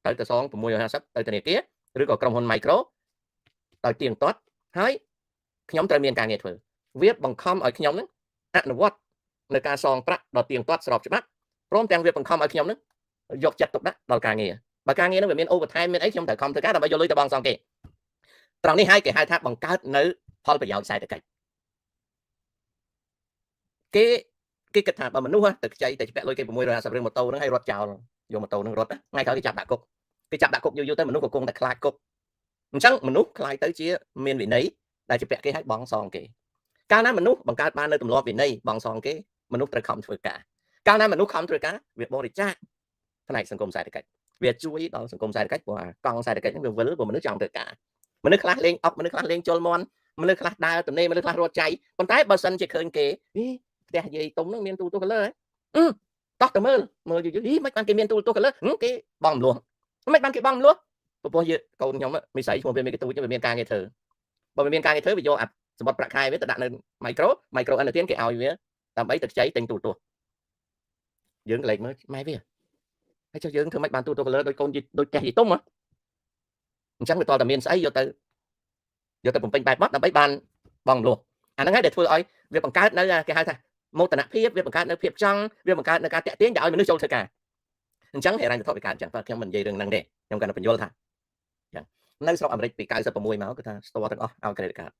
ទៅសង650ទៅធនាគារឬក៏ក្រុមហ៊ុន micro ដោយទៀងទាត់ហើយខ្ញុំត្រូវមានការងារធ្វើវាបង្ខំឲ្យខ្ញុំនឹងអនុវត្តនៅការសងប្រាក់ដល់ទៀងទាត់ស្របច្បាប់ព្រមទាំងវាបង្ខំឲ្យខ្ញុំនឹងយកចិត្តទុកដាក់ដល់ការងារបើការងារនឹងវាមាន overtime មានអីខ្ញុំត្រូវខំធ្វើការដើម្បីយកលុយទៅបង់សងគេត្រង់នេះហើយគេហៅថាបង្កើតនៅផលប្រយោជន៍សេដ្ឋកិច្ចគេគិតថាបើមនុស្សទៅខ្ចីទៅពាក់លុយគេ650រឿងម៉ូតូហ្នឹងឲ្យរត់ចោលយកម៉ូតូហ្នឹងរត់ថ្ងៃក្រោយគេចាប់ដាក់គុកគេចាប់ដាក់គុកយូរទៅមនុស្សក៏គង់តែខ្លាចគុកអញ្ចឹងមនុស្សខ្លាយទៅជាមានវិន័យដែលជាពាក់គេឲ្យបង់សងគេកាលណាមនុស្សបង្កើតបាននៅទម្លាប់វិន័យបង់សងគេមនុស្សត្រូវខំធ្វើការកាលណាមនុស្សខំធ្វើការវាបរិច្ចាគផ្នែកសង្គមសេដ្ឋកិច្ចវាជួយដល់សង្គមសេដ្ឋកិច្ចព្រោះកង់សេដ្ឋកិច្ចហ្នឹងវាវិលព្រោះមនុស្សចង់ធ្វើការមនុស្សខ្លះលេងអុកមនុស្សខ្លះលេងជល់មន់មនុស្សខ្លះដើរទំនេរមនុស្សខ្លះរត់ចៃប៉ុន្តែបើសិនជាឃើញគេផ្ទះយាយតុងហ្នឹងមានទូកលឺតោះទៅមើលយូរមិនបានគេមានទូកលឺគេបងមលោះមិនបានគេបងមលោះព្រោះយើងកូនខ្ញុំមីស្រីឈ្មោះវាមានកទូចវាមានការងារធ្វើបើវាមានការងារធ្វើវាយកសម្បត្តិប្រាក់ខែវាទៅដាក់នៅ micro អនុទានគេឲ្យវាដើម្បីទៅខ្ចីទិញទូយើងកលេចមើលម៉ែវាហើយចុះយើងធ្វើមិនបានទូកលឺដោយកូនដូចផ្ទះយាយតុងអញ្ចឹងវាតតែមានស្អីយកទៅបំពេញបែបបត់ដើម្បីបានបងមលោះអាហ្នឹងហើយដែលធ្វើឲ្យវាបង្កើតនៅគេហៅថាមោទនភាពវាបង្កើតនៅភាពចង់វាបង្កើតនៅការតាក់ទាញឲ្យមនុស្សចូលធ្វើការអញ្ចឹងហេរ៉ាញ់វត្ថុវាកើតអញ្ចឹងខ្ញុំមិននិយាយរឿងហ្នឹងទេខ្ញុំគាត់បញ្យល់ថាអញ្ចឹងនៅស្រុកអាមេរិកពី96មកគឺថាស្ទ័រទាំងអស់ឲ្យ credit card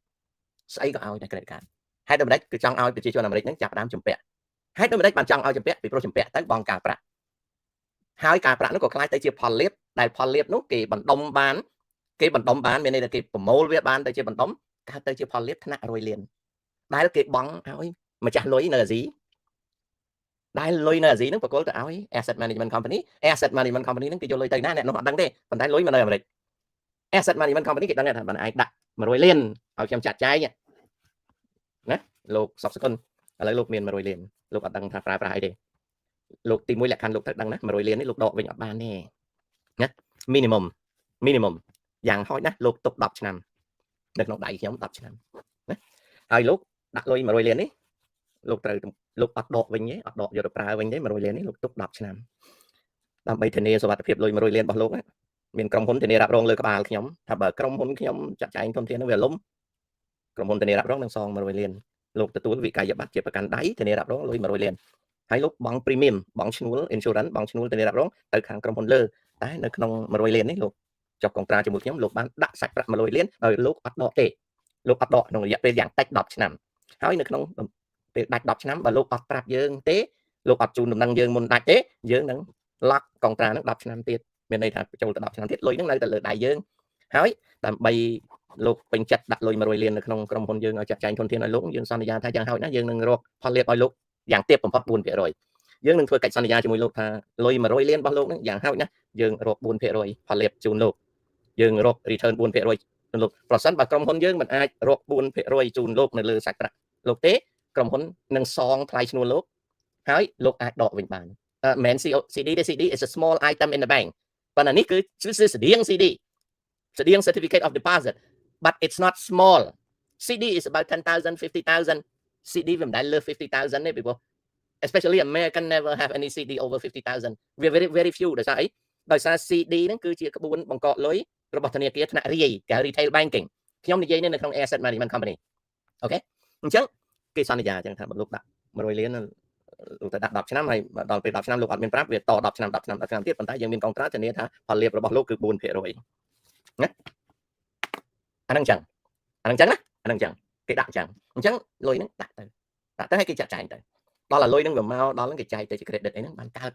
ស្អីក៏ឲ្យតែ credit card ហេតុដូចម្ដេចគឺចង់ឲ្យប្រជាជនអាមេរិកហ្នឹងចាប់ផ្ដើមជំពាក់ហេតុដូចម្ដេចបានចង់ឲ្យជំពាក់ពីព្រោះជំពាក់ទៅបង់ការប្រាក់ហើយការប្រាក់នោះក៏ខ្លាយទៅជាផលលាភដែលផលលាភនោះគេបណ្ដុំបានមានន័យថាគេប្រមូលវាបានទៅជាបណ្ដុំកើតទៅជាផលលាភថ្នាក់100លានដែលគេបង់ឲ្យម្ចាស់លុយនៅអាស៊ីដែលលុយនៅអាស៊ីហ្នឹងប្រគល់ទៅឲ្យ asset management company ហ្នឹងគេយកលុយទៅណាអ្នកនោះអត់ដឹងទេប៉ុន្តែលុយមកនៅអាមេរិក asset management company គេដឹងថាបានឯងដាក់100លានឲ្យខ្ញុំចាត់ចែងណាលោកសុកសកុនឥឡូវលោកមាន100លានលោកអត់ដឹងថាប្រើប្រាស់អីទេលោកទី1លក្ខខណ្ឌលោកត្រូវដឹងណា100លាននេះលោកដកវិញអត់បានទេណា minimum យ៉ាងហោចណាស់លោកទុក10ឆ្នាំនៅក្នុងដៃខ្ញុំ10ឆ្នាំណាហើយលោកដាក់លុយ100លាននេះលោកត្រូវលោកអត់ដកវិញទេអត់ដកយកទៅប្រើវិញទេ100លាននេះលោកទុក10ឆ្នាំដើម្បីធានាសុវត្ថិភាពលុយ100លានរបស់លោកមានក្រុមហ៊ុនធានារ៉ាប់រងលើក្បាលខ្ញុំថាបើក្រុមហ៊ុនខ្ញុំចាត់ចែងធនធាននោះវាលំក្រុមហ៊ុនធានារ៉ាប់រងនឹងសង100លានលោកទទួលវិក័យប័ត្រជាប្រកាន់ដៃធានារ៉ាប់រងលុយ100លានហើយលោកបង់ premium បង់ឈ្នួល insurance បង់ឈ្នួលធានារ៉ាប់រងទៅខាងក្រុមហ៊ុនលើតែនៅក្នុង100លាននេះលោកចុះកុងត្រាជាមួយខ្ញុំលោកបានដាក់សាច់ប្រាក់100លានដោយលោកអត់ដកទេលោកអត់ដកក្នុងរយៈពេលយ៉ាងតិច10ឆ្នាំហើយនៅក្នុងពេលដាច់10ឆ្នាំបើលោកអត់ប្រាប់យើងទេលោកអត់ជូនដំណឹងយើងមុនដាច់ទេយើងនឹងឡក់កុងត្រានឹង10ឆ្នាំទៀតមានន័យថាចូលទៅ10ឆ្នាំទៀតលុយនឹងនៅតែលើដៃយើងហើយដើម្បីលោកពេញចិត្តដាក់លុយ100លាននៅក្នុងក្រុមហ៊ុនយើងឲ្យចាត់ចែងធនធានឲ្យលោកយើងសន្យាថាយ៉ាងហោចណាស់យើងនឹងរកផលលាភឲ្យលោកយ៉ាងទាបបំផុត 4% យើងនឹងធ្វើកិច្ចសន្យាជាមួយលោកថាលុយ100លានរបស់លោកហ្នឹងយ៉ាងហោចណាស់យើងរក 4% ផលលាភជូនលោកយើងរក return 4% ជូនលោកប្រសិនបើក្រុមហ៊ុនយើងមិនអាចរក 4% ជូនលោកនៅលើសាច់ប្រាក់លោកទេក្រុមហ៊ុននឹងសងថ្លៃឈ្នួលលោកហើយលោកអាចដកវិញបានមិន CD ទេ CD is a small item in the bank ប៉ុន្តែនេះគឺស្តៀង CD ស្តៀង certificate of deposit but it's not small CD is about 10,000 50,000 CD វាមិនដែលលើ 50,000 ទេពីព្រោះ especially American never have any CD over 50,000 វា very few ដោយសារអីដោយសារ CD ហ្នឹងគឺជាក្បួនបង្កកលុយរបស់ធនាគារថ្នាក់រាយគេ retail banking ខ្ញុំនិយាយនៅក្នុង asset management company អូខេអញ្ចឹងគេសន្យាអញ្ចឹងថាបើលោកដាក់100លានលោកទៅដាក់10ឆ្នាំហើយដល់ពេល10ឆ្នាំលោកអត់មានប្រាប់វាត10ឆ្នាំទៀតប៉ុន្តែយើងមានកុងត្រាធានាថាផលលាភរបស់លោកគឺ 4% ណាអាហ្នឹងអញ្ចឹងណាគេដាក់អញ្ចឹងលុយហ្នឹងដាក់ទៅឲ្យគេចាត់ចែងទៅដល់ឲ្យលុយហ្នឹងវាមកដល់ហ្នឹងគេចែកទៅជា credit អីហ្នឹងបានកើត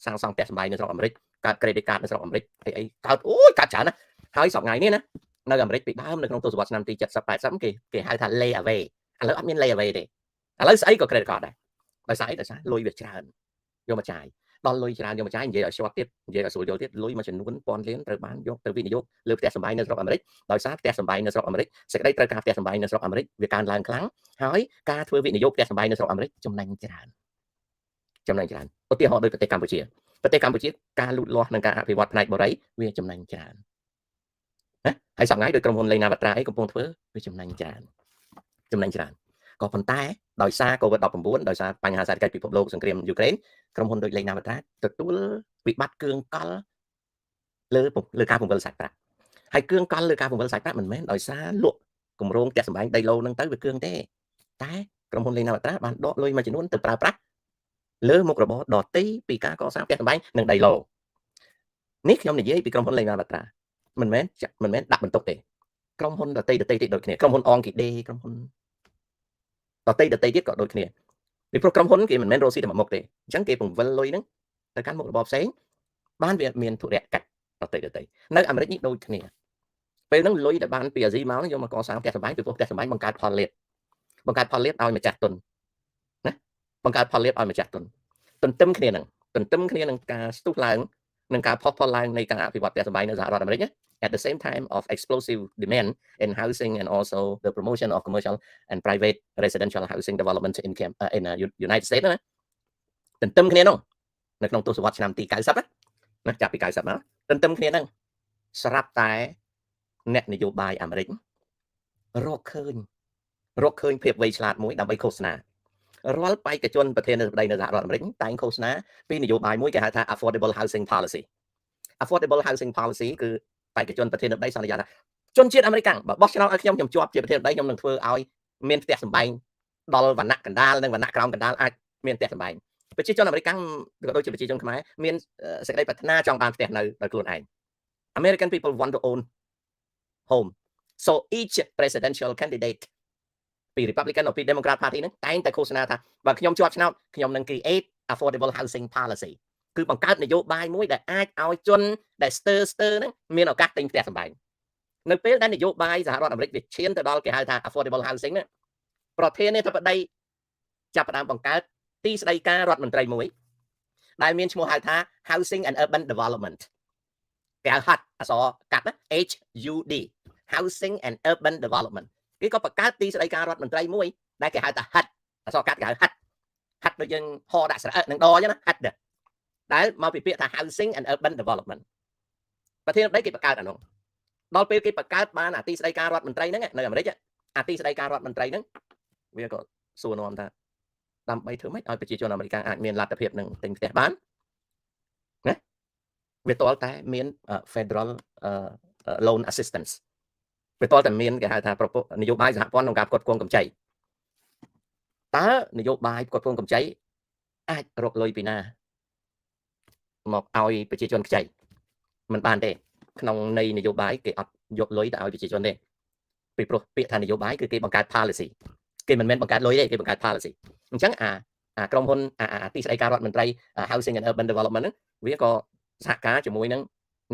សាងសង់ផ្ទះសម្បែងនៅស្រុកអាមេរិកកើត credit card នៅស្រុកអាមេរិកអីកើតកើតច្រើនណាស់ហើយសប្តាហ៍ថ្ងៃនេះណានៅអាមេរិកពីដើមនៅក្នុងទសវត្សរ៍ឆ្នាំទី70 80គេហៅថា lay away ឥឡូវអត់មាន lay away ទេឥឡូវស្អីក៏ credit card ដែរដោយសារលុយវាច្រើនយកមកចាយដល់លុយច្រើនយកមកចាយនិយាយឲ្យ short ទៀតនិយាយឲ្យស្រួលយល់ទៀតលុយមួយចំនួនពាន់លានត្រូវបានយកទៅវិនិយោគលើផ្ទះសម្បែងនៅស្រុកអាមេរិកដោយសារផ្ទះសម្បែងនៅស្រុកអាមេរិកសេចក្តីត្រូវការផ្ទះសម្បែងនៅស្រុកអាមេរិកវាកើនឡើងខ្លាំងហើយការធ្វើវិនិយោគផ្ទះសម្បែងនៅស្រុកអាមេរិកចំណេញច្រើនឧទាហរណ៍ដូចប្រទេសកម្ពុជាការលូតលាស់និងការអភិវឌ្ឍផ្នែកបរិយាវាចំណេញច្រើនណាហើយសប្តាហ៍ថ្ងៃដោយក្រុមហ៊ុនលេងណាវត្រាអីកំពុងធ្វើវាចំណេញច្រើនក៏ប៉ុន្តែ ដោយសារ COVID-19 ដោយសារបញ្ហាសេដ្ឋកិច្ចពិភពលោកសង្គ្រាមយូក្រែនក្រុមហ៊ុនដូចលេខណាវត្រាទទួលវិបត្តិគ្រឿងកលលើការពង្រឹងសាច់ប្រាក់ហើយគ្រឿងកលលើការពង្រឹងសាច់ប្រាក់មិនមែនដោយសារលក់គម្រោងផ្ទះសម្បែងដីឡូហ្នឹងទៅវាគ្រឿងទេតែក្រុមហ៊ុនលេខណាវត្រាបានដកលុយមួយចំនួនទៅប្រើប្រាស់លើមុខរបរដទៃពីការកសាងផ្ទះសម្បែងនិងដីឡូនេះខ្ញុំនិយាយពីក្រុមហ៊ុនលេខណាវត្រាមិនមែនដាក់បន្ទុកទេក្រុមហ៊ុនដទៃទៀតដូចគ្នាក្រុមហ៊ុនអងគីដេក្រុមហ៊ុនដទៃទៀតក៏ដូចគ្នាពីព្រោះក្រុមហ៊ុនគេមិនមែនរកស៊ីតែមួយមុខទេអញ្ចឹងគេពង្វិលលុយហ្នឹងទៅកាន់មុខរបរផ្សេងបានវាមានធុរៈកាត់ដទៃនៅអាមេរិកនេះដូចគ្នាពេលហ្នឹងលុយដែលបានពីអាស៊ីមកហ្នឹងយកមកកសាងផ្ទះសម្បែងពីព្រោះផ្ទះសម្បែងបង្កើតផលលាភឲ្យម្ចាស់ទុនណាបង្កើតផលលាភឲ្យម្ចាស់ទុនទន្ទឹមគ្នានឹងការស្ទុះឡើងនឹងការផុសផុលឡើងនៃការអភិវឌ្ឍផ្ទះសម្បែងនៅសហរដ្ឋអាមេរិក at the same time of explosive demand in housing and also the promotion of commercial and private residential housing development in United States ណាទន្ទឹមគ្នានោះនៅក្នុងទសវត្សរ៍ឆ្នាំទី90ណាចាប់ពី90មកទន្ទឹមគ្នាហ្នឹងស្រាប់តែអ្នកនយោបាយអាមេរិករកឃើញភាពវៃឆ្លាតមួយដើម្បីឃោសនារាល់បេក្ខជនប្រធានាធិបតីនៅសហរដ្ឋអាមេរិកតែងឃោសនាពីនយោបាយមួយគេហៅថា affordable housing policy គឺបេក្ខជនប្រធានាធិបតីសន្យាថាជនជាតិអាមេរិកបើបោះឆ្នោតឲ្យខ្ញុំជាប់ជាប្រធានាធិបតីខ្ញុំនឹងធ្វើឲ្យមានផ្ទះសម្បែងដល់វណ្ណៈកណ្ដាលនិងវណ្ណៈក្រោមកណ្ដាលអាចមានផ្ទះសម្បែងប្រជាជនអាមេរិកក៏ដូចជាប្រជាជនខ្មែរមានសេចក្តីប្រាថ្នាចង់បានផ្ទះនៅដោយខ្លួនឯង American people want to own home so each presidential candidate ពី Republican ឬពី Democrat Party ហ្នឹងតែងតែឃោសនាថាបើខ្ញុំជាប់ឆ្នោតខ្ញុំនឹង create affordable housing policy គឺបង្កើតនយោបាយមួយដែលអាចឲ្យជនដែលស្ទើរហ្នឹងមានឱកាសទិញផ្ទះសម្បែងនៅពេលដែលនយោបាយសហរដ្ឋអាមេរិកវាឈានទៅដល់គេហៅថា affordable housing ហ្នឹងប្រធានាធិបតីចាប់ផ្ដើមបង្កើតទីស្តីការរដ្ឋមន្ត្រីមួយដែលមានឈ្មោះហៅថា Housing and Urban Development គេហៅ HUD អក្សរកាត់ណា HUD Housing and Urban Development គេក៏បង្កើតទីស្តីការរដ្ឋមន្ត្រីមួយដែលគេហៅថា HUD អក្សរកាត់គេហៅ HUD ដូចយើងហដាក់ស្រៈនឹងដអញ្ចឹងណា HUD ដែលមកពីពាក្យថា Housing and Urban Development ប្រធានាធិបតីគេបង្កើតអានោះដល់ពេលគេបង្កើតបានអាទីស្តីការរដ្ឋមន្ត្រីហ្នឹងនៅអាមេរិកអាទីស្តីការរដ្ឋមន្ត្រីហ្នឹងវាក៏សួរនាំថាដើម្បីធ្វើម៉េចឲ្យប្រជាជនអាមេរិកអាចមានលទ្ធភាពនឹងទិញផ្ទះបានណាវាតលតែមាន Federal Loan Assistance វាតលតែមានគេហៅថានយោបាយសហព័ន្ធក្នុងការផ្គត់ផ្គង់កម្ចីតើនយោបាយផ្គត់ផ្គង់កម្ចីអាចរកលុយពីណាមកឲ្យប្រជាជនខ្ចីមិនបានទេក្នុងន័យនយោបាយគេអត់យកលុយទៅឲ្យប្រជាជនទេពីព្រោះពាក្យថានយោបាយគឺគេបង្កើត policy គេមិនមែនបង្កើតលុយទេគេបង្កើត policy អញ្ចឹងអាក្រុមហ៊ុនទីស្តីការរដ្ឋមន្ត្រី Housing and Urban Development ហ្នឹងវាក៏សហការជាមួយនឹង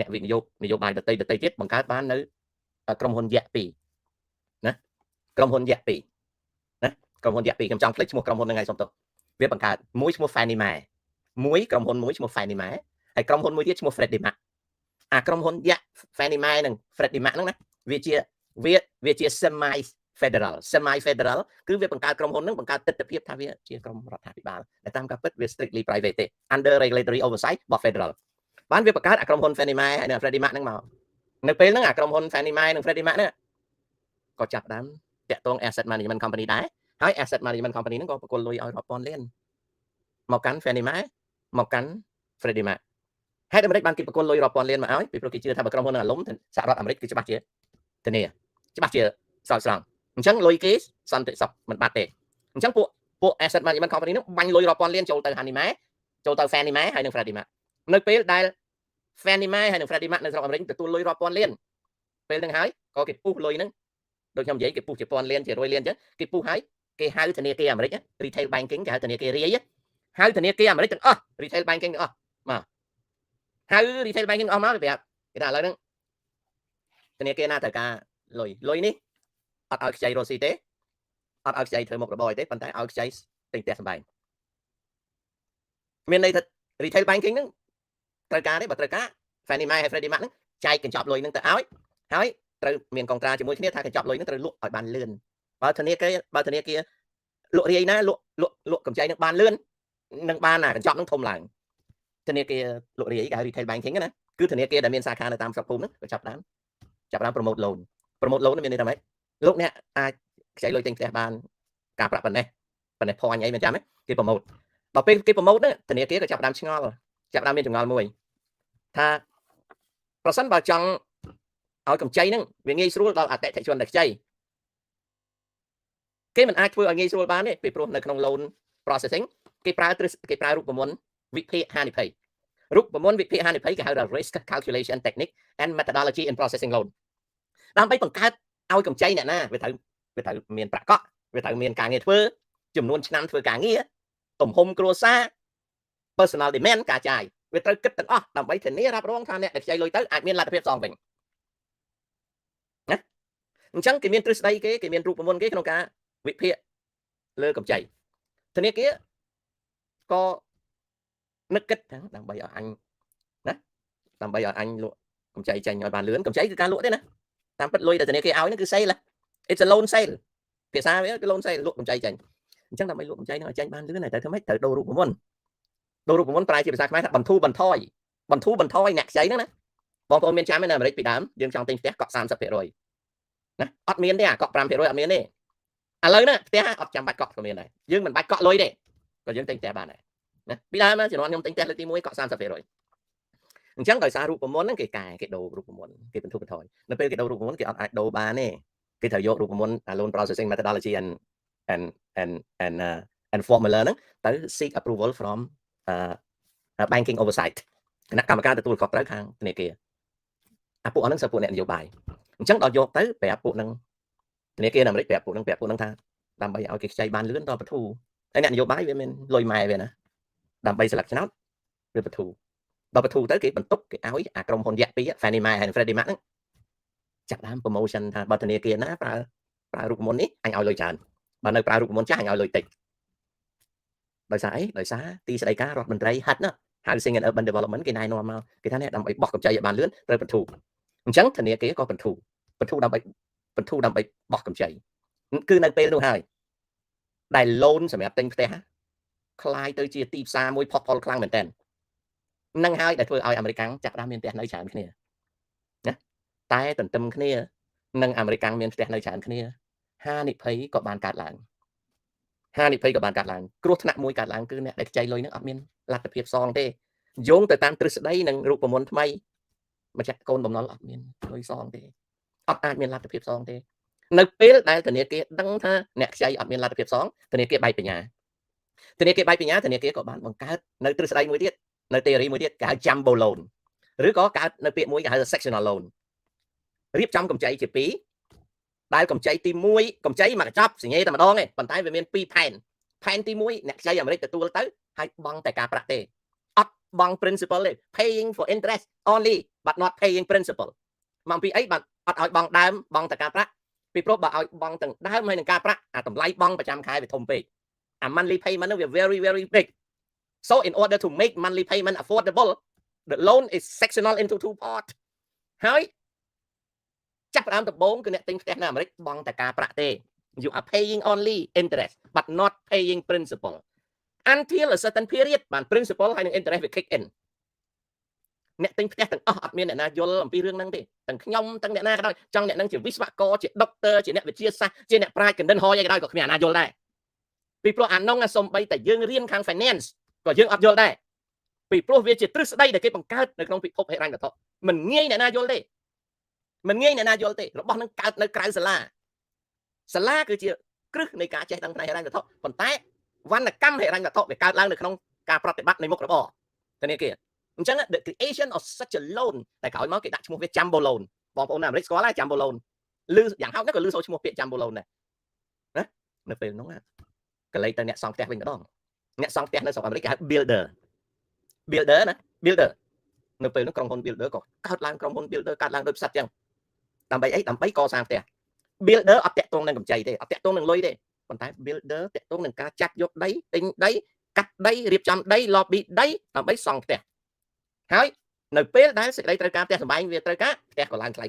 អ្នកវិនិយោគនយោបាយដទៃទៀតបង្កើតបាននៅក្រុមហ៊ុនយៈ2ណាក្រុមហ៊ុនយៈ2ខ្ញុំចង់ភ្លេចឈ្មោះក្រុមហ៊ុនហ្នឹងហើយសុំទោសវាបង្កើតមួយឈ្មោះ Fannie Mae ក្រុមហ៊ុនមួយឈ្មោះ Fannie Mae ហើយក្រុមហ៊ុនមួយទៀតឈ្មោះ Freddie Mac ក្រុមហ៊ុនយៈ Fannie Mae និង Freddie Mac ហ្នឹងណាវាជា semi federal គឺវាបង្កើតក្រុមហ៊ុនហ្នឹងបង្កើតទិដ្ឋភាពថាវាជាក្រុមរដ្ឋាភិបាលតែតាមការពិតវា strictly private ទេ under regulatory oversight របស់ federal បានវាបង្កើតក្រុមហ៊ុន Fannie Mae ហើយនិង Freddie Mac ហ្នឹងមកនៅពេលហ្នឹងក្រុមហ៊ុន Fannie Mae និង Freddie Mac ហ្នឹងក៏ចាប់ដើមតាក់ទង asset management company ដែរហើយ asset management company ហ្នឹងក៏ប្រគល់លុយឲ្យរាប់ពាន់លានមកកាន់ Fannie Mae មកកាន់ Freddie Mac ហេតុអ្វីបានគេប្រគល់លុយរាប់ពាន់លានមកឲ្យពីព្រោះគេជឿថាបើក្រុមហ៊ុនអាឡុំសហរដ្ឋអាមេរិកគឺច្បាស់ជាធានាច្បាស់ជាស្រោចស្រង់អញ្ចឹងលុយគេសន្តិសុខមិនបាត់ទេអញ្ចឹងពួក asset management company ហ្នឹងបាញ់លុយរាប់ពាន់លានចូលទៅ Fannie Mae ហើយនិង Freddie Mac នៅពេលដែល Fannie Mae ហើយនិង Freddie Mac នៅស្រុកអាមេរិកទទួលលុយរាប់ពាន់លានពេលហ្នឹងហើយក៏គេពុះលុយហ្នឹងដូចខ្ញុំនិយាយគេពុះជាពាន់លានជា100លានអញ្ចឹងគេពុះហើយគេហៅធនាគារអាមេរិក retail banking គេហៅធនាគាររាយហៅធនាគារអាមេរិកទាំងអស់ retail banking ទាំងអស់មកហៅ retail banking អស់មកគេប្រាប់គេថាឥឡូវហ្នឹងធនាគារណាត្រូវការលុយនេះអត់ឲ្យខ្ចីរស់ស៊ីទេអត់ឲ្យខ្ចីធ្វើមុខរបរទេប៉ុន្តែឲ្យខ្ចីទិញផ្ទះសម្បែងមានន័យថា retail banking ហ្នឹងត្រូវការទេបើត្រូវការ Fannie Mae ហើយ Freddie Mac ហ្នឹងចែកកញ្ចប់លុយហ្នឹងទៅឲ្យហើយត្រូវមានកងត្រាជាមួយគ្នាថាកញ្ចប់លុយហ្នឹងត្រូវលក់ឲ្យបានលឿនបើធនាគារលក់រាយណាលក់កម្ចីហ្នឹងបានលឿននឹងបានកញ្ចប់ហ្នឹងធំឡើងធនាគារលក់រាយគេហៅ retail banking ណាគឺធនាគារដែលមានសាខានៅតាមស្រុកភូមិហ្នឹងក៏ចាប់ដើម promote loan មានន័យថាម៉េចលោកអ្នកអាចខ្ចីលុយទិញផ្ទះបានការប្រាក់ប៉ុណ្ណេះ ប៉ុន្តែpointអីមិនចាំទេគេ promote ដល់ពេលគេ promote ហ្នឹងធនាគារក៏ចាប់ផ្ដើមឆ្ងល់ចាប់ផ្ដើមមានចម្ងល់មួយថាប្រសិនបើចង់ឲ្យកម្ចីហ្នឹងវាងាយស្រួលដល់អតិថិជនតែខ្ចីគេមិនអាចធ្វើឲ្យងាយស្រួលបានទេពីព្រោះនៅក្នុង loan processing គេប្រើរូបមន្តវិភាគហានិភ័យរូបមន្តវិភាគហានិភ័យគេហៅថា risk calculation technique and methodology in processing loan ដើម្បីបង្កើតឲ្យកម្ចីអ្នកណាវាត្រូវមានប្រាក់កក់វាត្រូវមានការងារធ្វើចំនួនឆ្នាំធ្វើការងារទំហំគ្រួសារ personal demand ការចាយវាត្រូវគិតទាំងអស់ដើម្បីធានារ៉ាប់រងថាអ្នកដែលខ្ចីលុយទៅអាចមានលទ្ធភាពសងវិញណាអញ្ចឹងគេមានទ្រឹស្ដីគេមានរូបមន្តគេក្នុងការវិភាគលើកម្ចីធនាគារក៏នឹកគិតដើម្បីឲ្យអញណាដើម្បីឲ្យអញលក់កម្ចីចេញឲ្យបានលឿនកម្ចីគឺការលក់ទេណាតាមពិតលុយដែលធនាគារឲ្យហ្នឹងគឺ sale it's a loan sale ភាសាវាគឺ loan sale លក់កម្ចីចេញអញ្ចឹងដើម្បីលក់កម្ចីហ្នឹងឲ្យចេញបានលឿនតែធ្វើម៉េចត្រូវដូររូបមន្តប្រែជាភាសាខ្មែរថាបន្ធូរបន្ថយអ្នកខ្ចីហ្នឹងណាបងប្អូនមានចាំទេនៅអាមេរិកពីដើមយើងចង់ទិញផ្ទះកក់ 30% ណាអត់មានទេអាកក់ 5% អត់មានទេឥឡូវណាផ្ទះអត់ចាំបាច់កក់ក៏មានដែរយើងមិនបាច់កក់លុយទេក៏យើងទិញផ្ទះបានដែរណាពីដើមជំនាន់ខ្ញុំទិញផ្ទះលើកទី1កក់ 30% អញ្ចឹងដោយសាររូបមន្តហ្នឹងគេដូររូបមន្តគេបន្ធូរបន្ថយនៅពេលគេដូររូបមន្តគេអត់អាចដូរបានទេគេត្រូវយករូបមន្ត loan processing methodology and formula ហ្នឹងទៅ seek approval from banking oversight គណៈកម្មការទទួលខុសត្រូវខាងធនាគារអាពួកហ្នឹងសិស្សពួកអ្នកនយោបាយអញ្ចឹងដល់យកទៅប្រាប់ពួកហ្នឹងធនាគារនៅអាមេរិកប្រាប់ពួកហ្នឹងថាដើម្បីឲ្យគេខ្ចីបានលឿនដល់បធូរហើយអ្នកនយោបាយវាមានលុយម៉ែវាណាដើម្បីស្លឹកឆ្នោតវាបធូរដល់បធូរទៅគេបន្ទុកគេឲ្យអាក្រុមហ៊ុនយៈពីរ Fannie Mae ហើយ Freddie Mac ហ្នឹងចាប់ដើម promotion ថាបើធនាគារណាប្រើរូបមន្តនេះអញឲ្យលុយច្រើនបើនៅប្រើរូបមន្តចាស់អញឲ្យលុយតិចដោយសារអីដោយសារទីស្តីការរដ្ឋមន្ត្រីហិតណា Housing and Urban Development គេណែនាំមកគេថានេះដើម្បីបោះកម្ចីឲ្យបានលឿនត្រូវបន្ធូរអញ្ចឹងធនាគារក៏បន្ធូរដើម្បីបោះកម្ចីគឺនៅពេលនោះហើយដែល loan សម្រាប់ទិញផ្ទះคล้ายទៅជាទីផ្សារមួយផុតផុលខ្លាំងមែនតើនឹងហើយដែលធ្វើឲ្យអាមេរិកចាប់ដើមមានផ្ទះនៅច្រើនគ្នាណាតែទន្ទឹមគ្នានឹងអាមេរិកមានផ្ទះនៅច្រើនគ្នាហានិភ័យក៏បានកើតឡើងគ្រោះថ្នាក់មួយកើតឡើងគឺអ្នកដែលខ្ចីលុយនឹងអត់មានលទ្ធភាពសងទេយោងទៅតាមទ្រឹស្ដីនិងរូបមន្តថ្មីម្ចាស់កូនបំណុលអត់មានលុយសងទេអត់អាចមានលទ្ធភាពសងទេនៅពេលដែលធនាគារដឹងថាអ្នកខ្ចីអត់មានលទ្ធភាពសងធនាគារបែកបញ្ញាធនាគារក៏បានបង្កើតនៅទ្រឹស្ដីមួយទៀតនៅ theory មួយទៀតគេហៅ jumbo loan ឬក៏កើតនៅពាក្យមួយគេហៅ sectional loan រៀបចំកម្ចីជាពីរដែលកម្ចីទី1កម្ចីមកកញ្ចប់សញ្ញេតែម្ដងទេប៉ុន្តែវាមាន2ផែនទី1អ្នកខ្ចីអាមេរិកទទួលទៅហើយបង់តែការប្រាក់ទេអត់បង់ principal ទេ paying for interest only but not paying principal មកពីអីបាទអត់ឲ្យបង់ដើមបង់តែការប្រាក់ពីព្រោះបើឲ្យបង់ទាំងដើមហើយនឹងការប្រាក់អាតម្លៃបង់ប្រចាំខែវាធំពេកអា monthly payment នោះវា very very big so in order to make monthly payment affordable the loan is sectional into two parts ហើយចាប់ផ្ដើមដំបូងគឺអ្នកទិញផ្ទះនៅអាមេរិកបង់តែការប្រាក់ទេ you are paying only interest but not paying principal until a certain period បាន principal ហើយនឹង interest វា kick in អ្នកទិញផ្ទះទាំងអស់អត់មានអ្នកណាយល់អំពីរឿងហ្នឹងទេទាំងខ្ញុំទាំងអ្នកណាក៏ដោយចង់អ្នកហ្នឹងជាវិស្វករជា doctor ជាអ្នកវិទ្យាសាស្ត្រជាអ្នកប្រាជ្ញកណ្ដឹងហយអីក៏ដោយក៏គ្មានអ្នកណាយល់ដែរពីព្រោះអានោះសំបីតែយើងរៀនខាង finance ក៏យើងអត់យល់ដែរពីព្រោះវាជាទ្រឹស្ដីដែលគេបង្កើតនៅក្នុងពិភពហិរញ្ញវត្ថុមិនងាយអ្នកណាយល់ទេរបស់នឹងកើតនៅក្រៅសាលាគឺជាគ្រឹះនៃការចេះដឹងផ្នែកហិរញ្ញវត្ថុប៉ុន្តែវណ្ណកម្មហិរញ្ញវត្ថុវាកើតឡើងនៅក្នុងការប្រតិបត្តិនៃមុខរបរធនាគារអញ្ចឹង the creation of such a loan តែក្រោយមកគេដាក់ឈ្មោះវា jumbo loan បងប្អូននៅអាមេរិកស្គាល់ហើយ jumbo loan ឮយ៉ាងហោចណាស់ក៏ឮសូរឈ្មោះពាក្យ jumbo loan ដែរណានៅពេលនោះកលេចទៅអ្នកសង់ផ្ទះវិញម្ដងអ្នកសង់ផ្ទះនៅស្រុកអាមេរិកគេហៅ builder ណា builder នៅពេលនោះក្រុមហ៊ុន builder ក៏កើតឡើងក្រុមហ៊ុន builder កើតឡើងដោយផ្សិតចឹងដើម្បីអីដើម្បីកសាងផ្ទះ builder អត់តាក់ទងនឹងកម្ចីទេអត់តាក់ទងនឹងលុយទេប៉ុន្តែ builder តាក់ទងនឹងការចាត់យកដីទិញដីកាត់ដីរៀបចំដី lobby ដីដើម្បីសង់ផ្ទះហើយនៅពេលដែលសេចក្តីត្រូវការផ្ទះសម្បែងវាត្រូវការផ្ទះក៏ឡើងថ្លៃ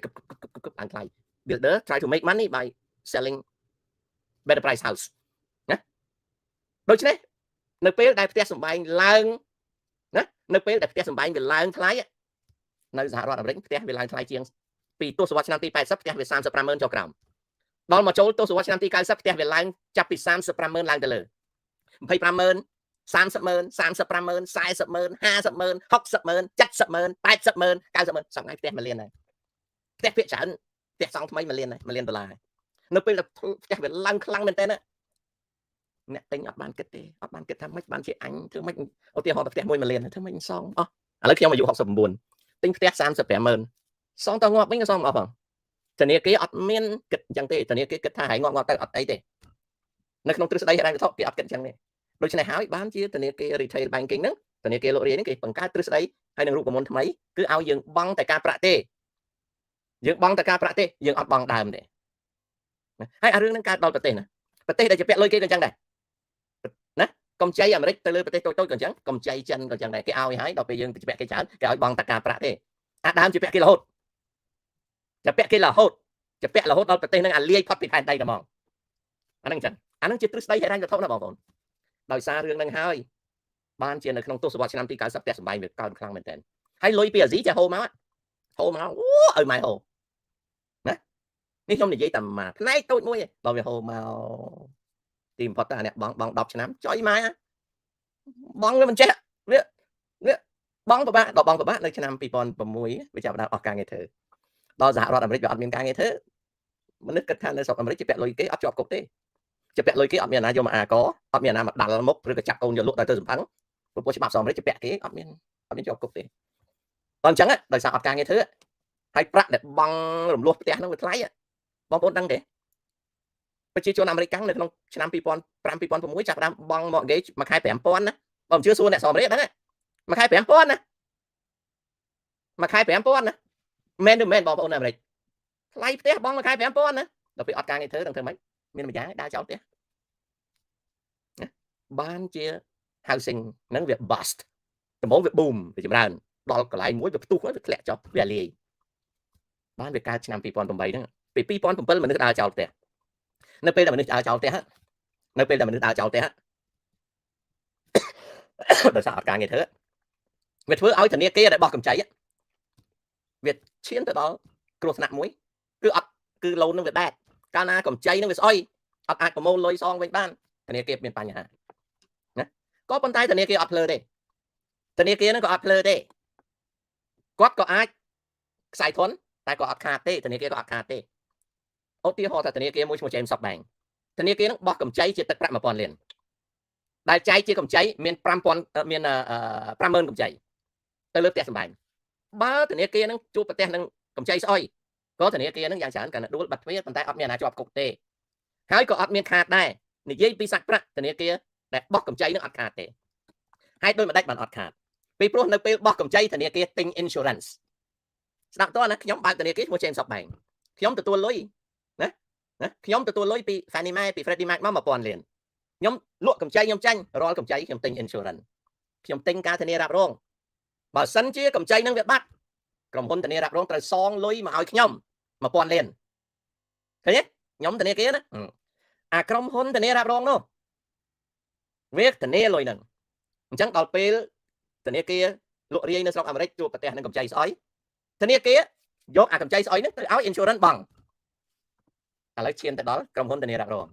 ឡើងថ្លៃ builder try to make money by selling better price house ណាដូច្នេះនៅពេលដែលផ្ទះសម្បែងឡើងណានៅពេលដែលផ្ទះសម្បែងវាឡើងថ្លៃនៅសហរដ្ឋអាមេរិកផ្ទះវាឡើងថ្លៃជាងពីទសវត្សរ៍ឆ្នាំទី80ផ្ទះវា 35,000 ចុះក្រោមដល់មកចូលទសវត្សរ៍ឆ្នាំទី90ផ្ទះវាឡើងចាប់ពី 35,000 ឡើងទៅលើ 25,000 30,000 35,000 40,000 50,000 60,000 70,000 80,000 90,000 សប្តាហ៍ផ្ទះ1លានហើយផ្ទះភាគច្រើនផ្ទះសង់ថ្មី1លានហើយ1លានដុល្លារនៅពេលដែលផ្ទះវាឡើងខ្លាំងមែនតើអ្នកទិញអត់បានគិតទេអត់បានគិតថាមិនបានជាអញធ្វើមិនឧទាហរណ៍ផ្ទះមួយ1លានធ្វើមិនសងអស់ឥឡូវខ្ញុំអាយុ69ទិញផ្ទះ35,000សងតងាប់វិញក៏សងអស់ផងធនាគារអត់មានគិតអញ្ចឹងទេធនាគារគិតថាហើយងាប់ទៅអត់អីទេនៅក្នុងទ្រឹស្ដីហិរញ្ញវត្ថុគេអត់គិតអញ្ចឹងទេដូច្នេះហើយបានជាធនាគារ retail banking ហ្នឹងធនាគារលក់រាយហ្នឹងគេបង្កើតទ្រឹស្ដីហើយនឹងរូបមន្តថ្មីគឺឲ្យយើងបង់តែការប្រាក់ទេយើងបង់តែការប្រាក់ទេយើងអត់បង់ដើមទេហើយអារឿងហ្នឹងកើតដល់ប្រទេសណាប្រទេសដែលជាពាក់លុយគេក៏អញ្ចឹងដែរណាកម្ចីអាមេរិកទៅលើប្រទេសតូចៗក៏អញ្ចឹងកម្ចីចិនក៏អញ្ចឹងដែរគេឲ្យហើយដល់ពេលយើងជាពាក់គេច្រើនគេឲ្យបង់តែការប្រាក់ទេអាដើមជាពាក់គេរហូតជាពាក់គេរហូតជាពាក់រហូតដល់ប្រទេសហ្នឹងអាលាយផុតពីផែនដីតែហ្មងអាហ្នឹងអញ្ចឹងអាហ្នឹងជាទ្រឹស្ដីហិរញ្ញវត្ថុណាបងប្អូនដោយសាររឿងហ្នឹងហើយបានជានៅក្នុងទសវត្សរ៍ឆ្នាំទី90ផ្ទះសម្បែងវាកើនខ្លាំងមែនទែនហើយលុយពីអាស៊ីចេះហូរមកអូឲ្យម៉ែហូរណានេះខ្ញុំនិយាយតែមួយផ្នែកតូចមួយដល់វាហូរមកទីបំផុតតែអ្នកបង10ឆ្នាំចុយម៉ែបងវាមិនចេះវាបងប្របាក់ដល់បងប្របាក់នៅឆ្នាំ2006វាចាប់ដើមអស់ការងារធ្វើដល់សហរដ្ឋអាមេរិកវាអត់មានការងារធ្វើមនុស្សគិតថានៅស្រុកអាមេរិកជាពាក់លុយគេអត់ជាប់គុកទេជាពាក់លុយគេអត់មានអាណាយកមកអាកអត់មានអាណាមកដាល់មុខឬក៏ចាប់កូនយកលក់ដល់ទៅសម្ផឹងព្រោះច្បាប់សហរដ្ឋអាមេរិកជាពាក់គេអត់មានជាប់គុកទេដល់អញ្ចឹងដោយសារអត់ការងារធ្វើហើយប្រាក់ដែលបង់រំលោះផ្ទះហ្នឹងវាថ្លៃបងប្អូនដឹងទេប្រជាជនអាមេរិកកាំងនៅក្នុងឆ្នាំ2005 2006ចាប់ដើមបង់ mortgage មួយខែ 5,000 ណាបើមិនជឿសួរអ្នកសហរដ្ឋអាមេរិកហ្នឹងមួយខែ 5,000 ណាមួយខែ 5,000 ណាមែនឬមែនបងប្អូនអាមេរិកថ្លៃផ្ទះបង់មួយខែ 5,000 ណាដល់ពេលអត់ការងារធ្វើនឹងធ្វើម៉េចមានម្យ៉ាងដើរចោលផ្ទះបានជា housing ហ្នឹងវា bust ដំបូងវា boom វាចម្រើនដល់កន្លែងមួយវាផ្ទុះវាធ្លាក់ចុះវាលាយបានវាកើតឆ្នាំ2008ហ្នឹងពី2007មនុស្សដើរចោលផ្ទះនៅពេលដែលមនុស្សដើរចោលផ្ទះដោយសារអត់ការងារធ្វើវាធ្វើឲ្យធនាគារដែលបោះកម្ចីវាឈានទៅដល់គ្រោះថ្នាក់មួយគឺឡូននឹងវាដែតកាលណាកម្ចីនឹងវាស្អុយអត់អាចប្រមូលលុយសងវិញបានធនាគារមានបញ្ហាណាក៏ប៉ុន្តែធនាគារអត់ភ្លើទេធនាគារហ្នឹងក៏អត់ភ្លើទេគាត់ក៏អាចខ្សែធនតែក៏អត់ខាតទេធនាគារក៏អត់ខាតទេឧទាហរណ៍ថាធនាគារមួយឈ្មោះ James Stock Bank ធនាគារហ្នឹងបោះកម្ចីជាទឹកប្រាក់ 1,000 លានដែលចែកជាកម្ចីមាន 5,000 មាន 50,000 កម្ចីទៅលើផ្ទះសម្បែងបើធនាគារហ្នឹងជួបប្រទះនឹងកម្ចីស្អុយក៏ធនាគារហ្នឹងយ៉ាងច្រើនកាលណាដួលបាត់ទ្វារប៉ុន្តែអត់មានអាណាជាប់គុកទេហើយក៏អត់មានខាតដែរនិយាយពីសាច់ប្រាក់ធនាគារដែលបោះកម្ចីហ្នឹងអត់ខាតទេហើយដោយមិនដាច់បានអត់ខាតពីព្រោះនៅពេលបោះកម្ចីធនាគារទិញ insurance ស្ដាប់តើណាខ្ញុំបើកធនាគារឈ្មោះ James Stock Bank ខ្ញុំទទួលលុយណាខ្ញុំទទួលលុយពី Fannie Mae ពី Freddie Mac មក 1,000 លានខ្ញុំលក់កម្ចីខ្ញុំចាញ់រាល់កម្ចីខ្ញុំទិញ insurance ខ្ញុំទិញការធានារ៉ាប់រងបើសិនជាកម្ចីនឹងវាបាត់ក្រុមហ៊ុនធានារ៉ាប់រងត្រូវសងលុយមកឲ្យខ្ញុំ 1,000 លានឃើញទេខ្ញុំធនាគារណាអាក្រុមហ៊ុនធានារ៉ាប់រងនោះវាធានាលុយហ្នឹងអញ្ចឹងដល់ពេលធនាគារលក់រាយនៅស្រុកអាមេរិកជួបប្រទះនឹងកម្ចីស្អុយធនាគារយកអាកម្ចីស្អុយហ្នឹងទៅឲ្យ insurance បង់ឥឡូវឈានទៅដល់ក្រុមហ៊ុនធានារ៉ាប់រង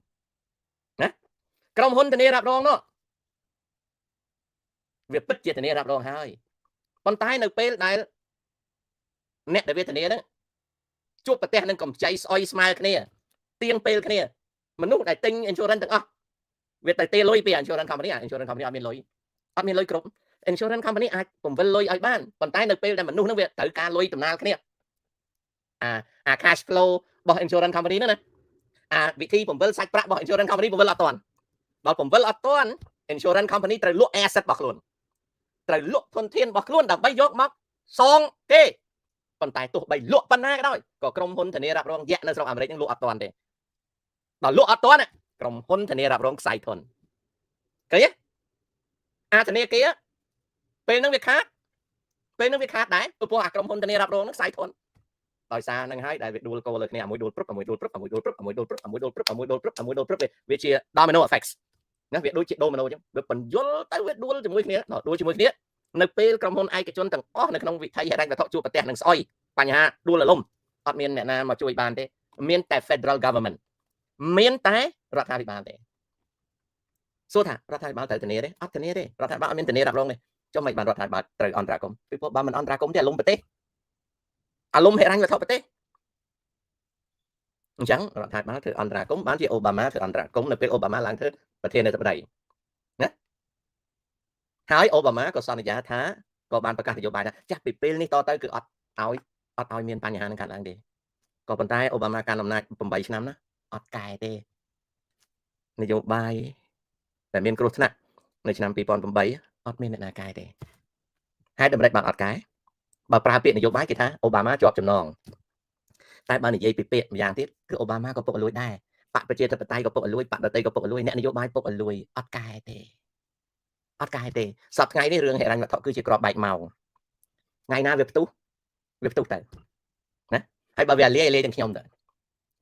ណាក្រុមហ៊ុនធានារ៉ាប់រងនោះវាពិតជាធានារ៉ាប់រងហើយប៉ុន្តែនៅពេលដែលអ្នកដែលវាធានាហ្នឹងជួបប្រទះនឹងកម្ចីស្អុយស្មើគ្នាទៀងពេលគ្នាមនុស្សដែលទិញ insurance ទាំងអស់វាទៅទេលុយពី insurance company insurance company អត់មានលុយគ្រប់ insurance company អាចពង្វិលលុយឲ្យបានប៉ុន្តែនៅពេលដែលមនុស្សហ្នឹងវាត្រូវការលុយដំណាលគ្នាអា cash flow របស់ insurance company ហ្នឹងណាអាវិធីពង្វិលសាច់ប្រាក់របស់ insurance company ពង្វិលអត់ទាន់ដល់ពង្វិលអត់ទាន់ insurance company ត្រូវលក់ asset របស់ខ្លួនត្រូវលក់ធនធានរបស់ខ្លួនដើម្បីយកមកសងគេប៉ុន្តែទោះបីលក់ប៉ុណ្ណាក៏ដោយក៏ក្រុមហ៊ុនធានារ៉ាប់រងយៈនៅស្រុកអាមេរិកនឹងលក់អត់ទាន់ទេដល់លក់អត់ទាន់ក្រុមហ៊ុនធានារ៉ាប់រងខ្សែធនឃើញទេអាធនាគារពេលហ្នឹងវាខាតដែរព្រោះអាក្រុមហ៊ុនធានារ៉ាប់រងហ្នឹងខ្សែធនដោយសារហ្នឹងហើយដែលវាដួលកូលលើគ្នាមួយដួលព្រឹបមួយដួលព្រឹបមួយដួលព្រឹបមួយដួលព្រឹបមួយដួលព្រឹបមួយដួលព្រឹបមួយដួលព្រឹបវាជា domino effects ណាវាដូចជា domino អញ្ចឹងវាបញ្យលទៅវាដួលជាមួយគ្នានៅពេលក្រុមហ៊ុនឯកជនទាំងអស់នៅក្នុងវិថីហិរញ្ញវត្ថុជួបប្រទះនឹងស្អុយបញ្ហាដួលរលំអត់មានអ្នកណាមកជួយបានទេមានតែ Federal Government មានតែរដ្ឋាភិបាលទេ សួរថារដ្ឋាភិបាលត្រូវធានាទេអត់ធានាទេរដ្ឋាភិបាលអត់មានធានារ៉ាប់រងទេចុះមិនបានរដ្ឋាភិបាលត្រូវអន្តរាគមន៍ពីព្រោះបើមិនអន្តរាគមន៍ទេអាលំប្រទេសអាលំហិរញ្ញវត្ថុប្រទេសអញ្ចឹងរដ្ឋាភិបាលធ្វើអន្តរាគមន៍បានជាអូបាម៉ាធ្វើអន្តរាគមន៍នៅពេលអូបាម៉ាឡើងធ្វើប្រធានាធិបតីណាហើយអូបាម៉ាក៏សន្យាថាក៏បានប្រកាសនយោបាយថាចាស់ពីពេលនេះតទៅគឺអត់ឲ្យមានបញ្ហានឹងកើតឡើងទេក៏ប៉ុន្តែអូបាម៉ាកាន់អំណាច8ឆ្នាំណាអត់កែទេនយោបាយតែមានគ្រោះថ្នាក់នៅឆ្នាំ2008អត់មានអ្នកណាកែទេហេតុដូចម្ដេចបានអត់កែបើប្រើពាក្យនយោបាយគេថាអូបាម៉ាជាប់ចំណងតែបើនិយាយពីពាក្យម្យ៉ាងទៀតគឺអូបាម៉ាក៏ពុករលួយដែរបកប្រជាធិបតេយ្យក៏ពុករលួយបកដតីក៏ពុករលួយអ្នកនយោបាយពុករលួយអត់កែទេសប្តាហ៍ថ្ងៃនេះរឿងហិរញ្ញវត្ថុគឺជាក្របបែកម៉ោងថ្ងៃណាវាផ្ទុះទៅណាហើយបើវាលាយទាំងខ្ញុំទៅ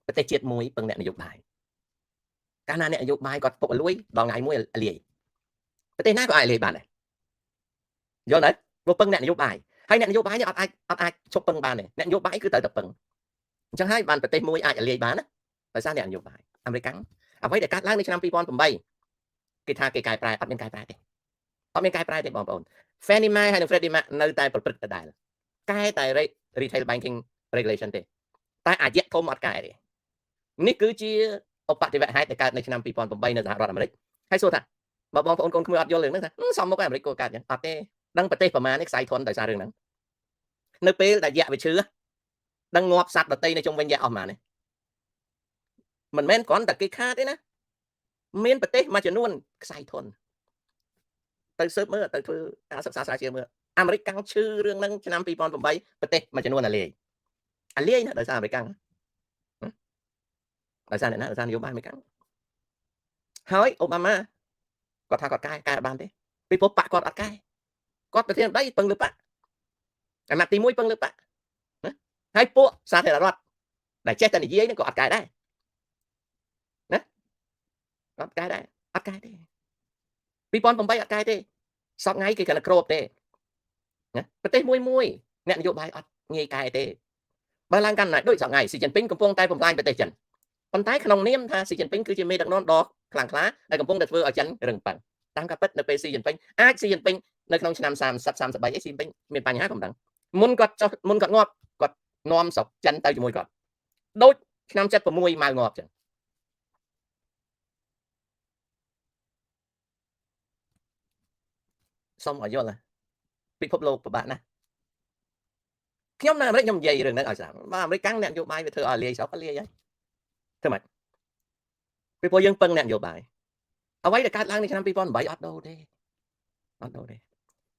ប្រទេសជាតិមួយពឹងអ្នកនយោបាយកាលណាអ្នកនយោបាយគាត់ពុករលួយដល់ថ្ងៃមួយលាយប្រទេសណាក៏អាចលាយបានដែរយល់ទេព្រោះពឹងអ្នកនយោបាយហើយអ្នកនយោបាយនេះអត់អាចឈប់ពឹងបានទេអ្នកនយោបាយគឺត្រូវតែពឹងអញ្ចឹងហើយបានប្រទេសមួយអាចលាយបានណាដោយសារអ្នកនយោបាយអាមេរិកអ្វីដែលកើតឡើងនៅឆ្នាំ2008គេថាគេកែប្រែអត់មានកែប្រែទេបងប្អូន Fannie Mae ហើយនិង Freddie Mac នៅតែប្រព្រឹត្តដដែលកែតែ retail banking regulation ទេតែអាយៈធំអត់កែទេនេះគឺជាឧបទ្ទវហេតុដែលកើតនៅឆ្នាំ2008នៅសហរដ្ឋអាមេរិកហើយសួរថាបើបងប្អូនកូនក្មួយអត់យល់រឿងហ្នឹងថាសំមុខអាមេរិកក៏កើតចឹងអត់ទេដឹងប្រទេសប្រមាណនេះខ្សែធនដោយសាររឿងហ្នឹងនៅពេលដែលយៈវាឈឺដឹងងាប់សត្វដតីនៅជុំវិញយៈអស់ប៉ុន្មានទេមិនមែនគ្រាន់តែគេខាតទេណាមានប្រទេសមួយចំនួនខ្សែធនទៅស៊ើបមើលទៅធ្វើការសិក្សាស្រាវជ្រាវមើលអាមេរិកកាំងឈឺរឿងហ្នឹងឆ្នាំ2008ប្រទេសមួយចំនួនអាលាយណាដោយសារអាមេរិកកាំងដោយសារអ្នកណាដោយសារនយោបាយអាមេរិកកាំងហើយអូបាម៉ាគាត់ថាគាត់កែបានទេពីព្រោះបកគាត់អត់កែគាត់ប្រធានាធិបតីពឹងលើបកអាណត្តិទី1ពឹងលើបកណាហើយពួកសាធារណរដ្ឋដែលចេះតែនិយាយហ្នឹងក៏អត់កែដែរណាអត់កែទេ2008អត់កែទេសពថ្ងៃគេគាត់គ្របទេណាប្រទេសមួយអ្នកនយោបាយអត់ងាយកែទេបើឡើងកាន់អំណាចដូចសពថ្ងៃស៊ីជីនពីងកំពុងតែបំផ្លាញប្រទេសចិនប៉ុន្តែក្នុងនាមថាស៊ីជីនពីងគឺជាមេដឹកនាំដ៏ខ្លាំងក្លាដែលកំពុងតែធ្វើឲ្យចិនរឹងប៉ឹងតាមការពិតនៅពេលស៊ីជីនពីងនៅក្នុងឆ្នាំ30 33ស៊ីជីនពីងមានបញ្ហាកំដងមុនគាត់ងាប់គាត់នាំស្រុកចិនទៅជាមួយគាត់ដូចឆ្នាំ76ម៉ៅងាប់ចឹងសុំឲ្យយល់ពិភពលោកពិបាកណាស់ខ្ញុំនៅអាមេរិកខ្ញុំនិយាយរឿងហ្នឹងឲ្យស្ដាប់បើអាមេរិកកាំងអ្នកនយោបាយវាធ្វើឲ្យលាយស្រុកលាយហើយធ្វើម៉េចពីព្រោះយើងពឹងអ្នកនយោបាយអ្វីដែលកើតឡើងនៅឆ្នាំ2008អត់ដូរទេ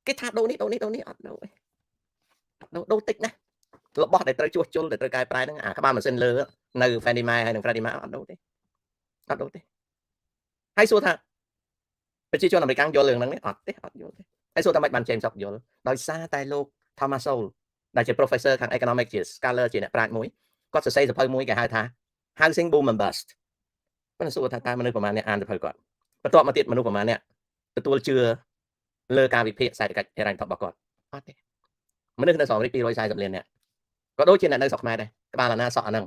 គេថាដូរនេះអត់ដូរទេដូរតិចណាស់របស់ដែលត្រូវជួសជុលដែលត្រូវកែប្រែហ្នឹងអាក្បាលម៉ាស៊ីនលើនៅ Fannie Mae ហើយនិង Freddie Mac អត់ដូរទេហើយសួរថាប្រជាជនអាមេរិកយល់រឿងហ្នឹងទេអត់យល់ទេហើយសួរថាមិនបាន James Hock យល់ដោយសារតែលោក Thomas Sowell ដែលជា professor ខាង economic ជា scholar ជាអ្នកប្រាជ្ញមួយគាត់សរសេរសៀវភៅមួយគេហៅថា Housing Boom and Bust គាត់សួរថាតើមនុស្សប្រមាណអ្នកអានសៀវភៅគាត់បន្ទាប់មកទៀតមនុស្សប្រមាណអ្នកទទួលជឿលើការវិភាគសេដ្ឋកិច្ចហិរញ្ញវត្ថុរបស់គាត់អត់ទេមនុស្សនៅសហរដ្ឋអាមេរិក240លានអ្នកក៏ដូចជាអ្នកនៅស្រុកខ្មែរដែរក្បាលអាណាសក់អាហ្នឹង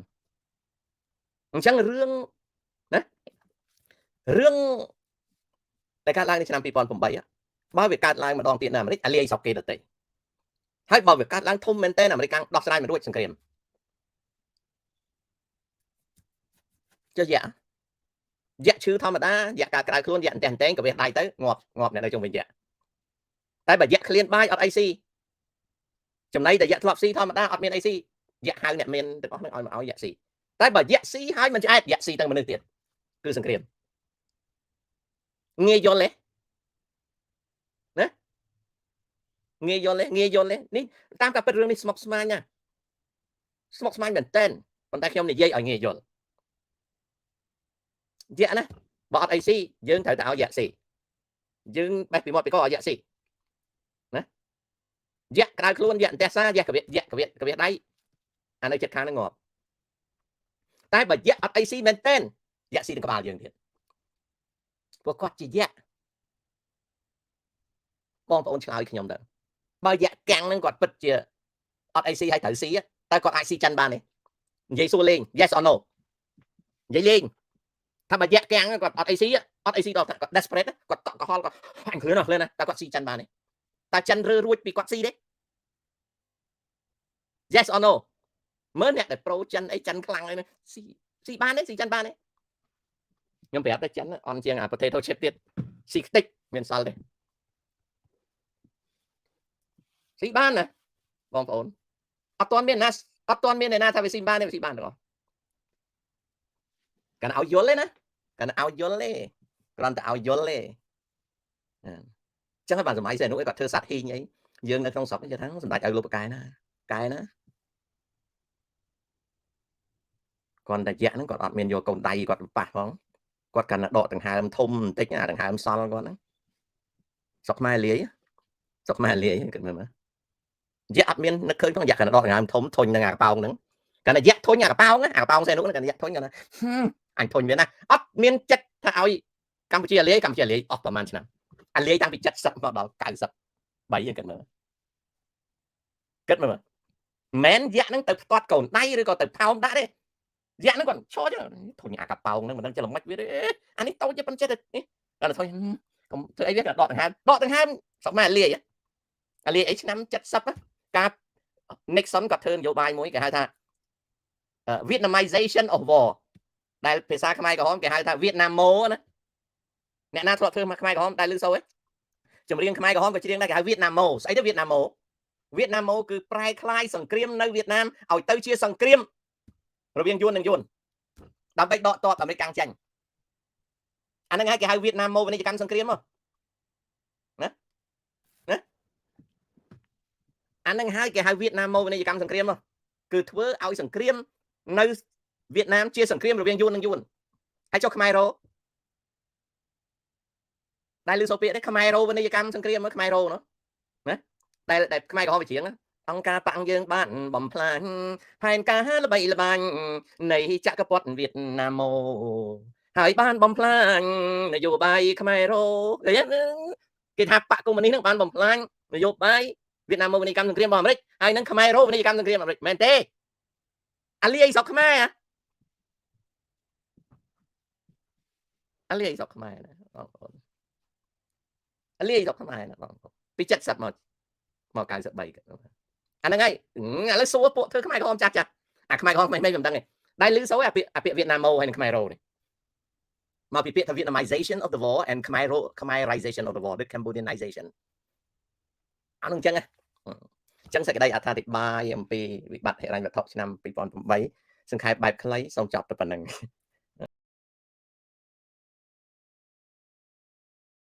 អញ្ចឹងរឿងដែលកើតឡើងនៅឆ្នាំ2008បើវាកើតឡើងម្ដងទៀតនៅអាមេរិកអាលាយស្រុកគេដទៃហើយបើវាកើតឡើងធំមែនតើអាមេរិកដោះស្រាយមិនរួចសង្គ្រាមចុះយៈឈឺធម្មតាយៈការក្រៅខ្លួនយៈតែងក៏វាដៃទៅងាប់អ្នកនៅជុំវិញយៈតែបើយៈឃ្លានបាយអត់អីស៊ីចំណៃតែយៈធ្លាប់ស៊ីធម្មតាអត់មានអីស៊ីយៈហៅអ្នកមានទាំងអស់ហ្នឹងឲ្យយៈស៊ីតែបើយៈស៊ីហើយមិនឆ្អែតយៈស៊ីទាំងមនុស្សទៀតគឺសង្គ្រាមងាយយល់ទេណាងាយយល់ទេនេះតាមការពិតរឿងនេះស្មុគស្មាញណាមែនតើប៉ុន្តែខ្ញុំនិយាយឲ្យងាយយល់យៈណាបើអត់អីស៊ីយើងត្រូវតែឲ្យយៈស៊ីយើងបេះពីមាត់ពីកឲ្យយៈស៊ីណាយៈក្រៅខ្លួនយៈអន្ទះសាយៈកវិដៃអានៅចិត្តខាងហ្នឹងងាប់តែបើយៈអត់អីស៊ីមែនតើយៈស៊ីនឹងក្បាលយើងទៀតព្រោះគាត់ជាយៈបងប្អូនឆ្លើយខ្ញុំទៅបើយៈកាំងហ្នឹងគាត់ពិតជាអត់អីស៊ីហើយត្រូវស៊ីតែគាត់អាចស៊ីចិនបានទេនិយាយសួរលេង yes or no និយាយលេងថាបើយៈកាំងគាត់អត់អីស៊ី អត់អីស៊ីដល់គាត់ desperate គាត់កក់កុហលគាត់អញគ្រឿនអស់ឃ្លឿនណាតែគាត់ស៊ីចិនបានទេតែចិនរើរួចពីគាត់ស៊ីទេ yes or no មើលអ្នកដែលប្រូចិនអីចិនខ្លាំងអីស៊ីបានទេស៊ីចិនបានទេខ្ញុំប្រាប់តែចិនអន់ជាងអា potato chip ទៀតស៊ីខ្ទេចមានសល់ទេស៊ីបានណាបងប្អូនអត់ទាន់មានណាថាវាស៊ីបានទេវាស៊ីបានទាំងអស់កាន់ឲ្យយល់ទេណាកាន់ឲ្យយល់ទេគ្រាន់តែឲ្យយល់ទេចឹងហើយបានសម័យសេនុគាត់ធ្វើសัตว์ហ៊ីងអីយើងនៅក្នុងស្រុកគេថាសម្ដេចឲ្យលោកបកែណាកែណាគាត់តែយៈហ្នឹងគាត់អត់មានយកកូនដៃគាត់ប៉ះផងគាត់កាន់តែដកដង្ហើមធំបន្តិចអាដង្ហើមសល់គាត់ហ្នឹងស្រុកខ្មែរលាយគាត់មើលមើលយៈអត់មាននឹកឃើញផងយៈកាន់តែដកដង្ហើមធំធុញនឹងអាកប៉ោងហ្នឹងកាន់តែយៈធុញអាកប៉ោងសេនុហ្នឹងកាន់តែយៈធុញកាន់តែអញធុញវាណាអត់មានចិត្តថាឲ្យកម្ពុជាលាយអស់ប្រហែលឆ្នាំអាលាយតាំងពី70មកដល់93ហ្នឹងគាត់មើលមែនយៈហ្នឹងទៅផ្ទាត់កូនដៃឬក៏ទៅផោមដាក់ទេយៈហ្នឹងគាត់ឈរចឹងធុញអាកប៉ោងហ្នឹងមិនដឹងចេះល្មិចវាទេអានេះតូចប៉ុណ្ណេះទេគាត់ធុញកុំធ្វើអីវាគាត់ដកដង្ហើមស្រុកខ្មែរលាយអីឆ្នាំ70ការ Nixon គាត់ធ្វើនយោបាយមួយគេហៅថា Vietnamization of war ដែលភាសាខ្មែរក្រហមគេហៅថា Vietnamo ណាអ្នកណាធ្លាប់ធ្វើមកខ្មែរក្រហមដែលឮសូរចម្រៀងខ្មែរក្រហមក៏ច្រៀងដែរគេហៅ Vietnamo ស្អីទៅ Vietnamo គឺប្រែក្លាយសង្គ្រាមនៅវៀតណាមឲ្យទៅជាសង្គ្រាមរវាងយួននិងយួនដើម្បីដកទ័ពអាមេរិកកាំងចាញ់អាហ្នឹងហើយគេហៅ Vietnamo ពាណិជ្ជកម្មសង្គ្រាមមកណាអាហ្នឹងហើយគេហៅ Vietnamo ពាណិជ្ជកម្មសង្គ្រាមមកគឺធ្វើឲ្យសង្គ្រាមនៅវៀតណាមជាសង្គ្រាមរវាងយួននិងយួនហើយចុះខ្មែររោដែលឮសូរពាក្យនេះខ្មែររោពាណិជ្ជកម្មសង្គ្រាមខ្មែររោណាដែលខ្មែរក្រហមវិជ្ជាអង្គការប៉ាំងយើងបានបំផ្លាញផែនការល្បីល្បាញនៃចក្រពត្តិវៀតណាមហើយបានបំផ្លាញនយោបាយខ្មែររោគេថាបកកុម្មុយនីសនឹងបានបំផ្លាញនយោបាយវៀតណាមពាណិជ្ជកម្មសង្គ្រាមរបស់អាមេរិកហើយនឹងខ្មែររោពាណិជ្ជកម្មសង្គ្រាមអាមេរិកមែនទេអាលីអីស្រុកខ្មែរអាលីអីស្រុកខ្មែរណាបងប្អូនអាលីអីស្រុកខ្មែរណាបងប្អូនពី70មក93អាហ្នឹងហើយឥឡូវសួរពួកធ្វើខ្មែរក្រហមចាស់អាខ្មែរក្រហមមិនដឹងទេដែលឮសូរអាពាក្យវៀតណាមហើយនឹងខ្មែររោនេះមកពីពាក្យថា Vietnamization of the war and Khmerization of the war the Cambodianization អានោះអញ្ចឹងសេចក្តីអត្ថាធិប្បាយអំពីវិបត្តិហិរញ្ញវត្ថុឆ្នាំ2008សង្ខេបបែបខ្លីសូមចប់តែប៉ុណ្្នឹង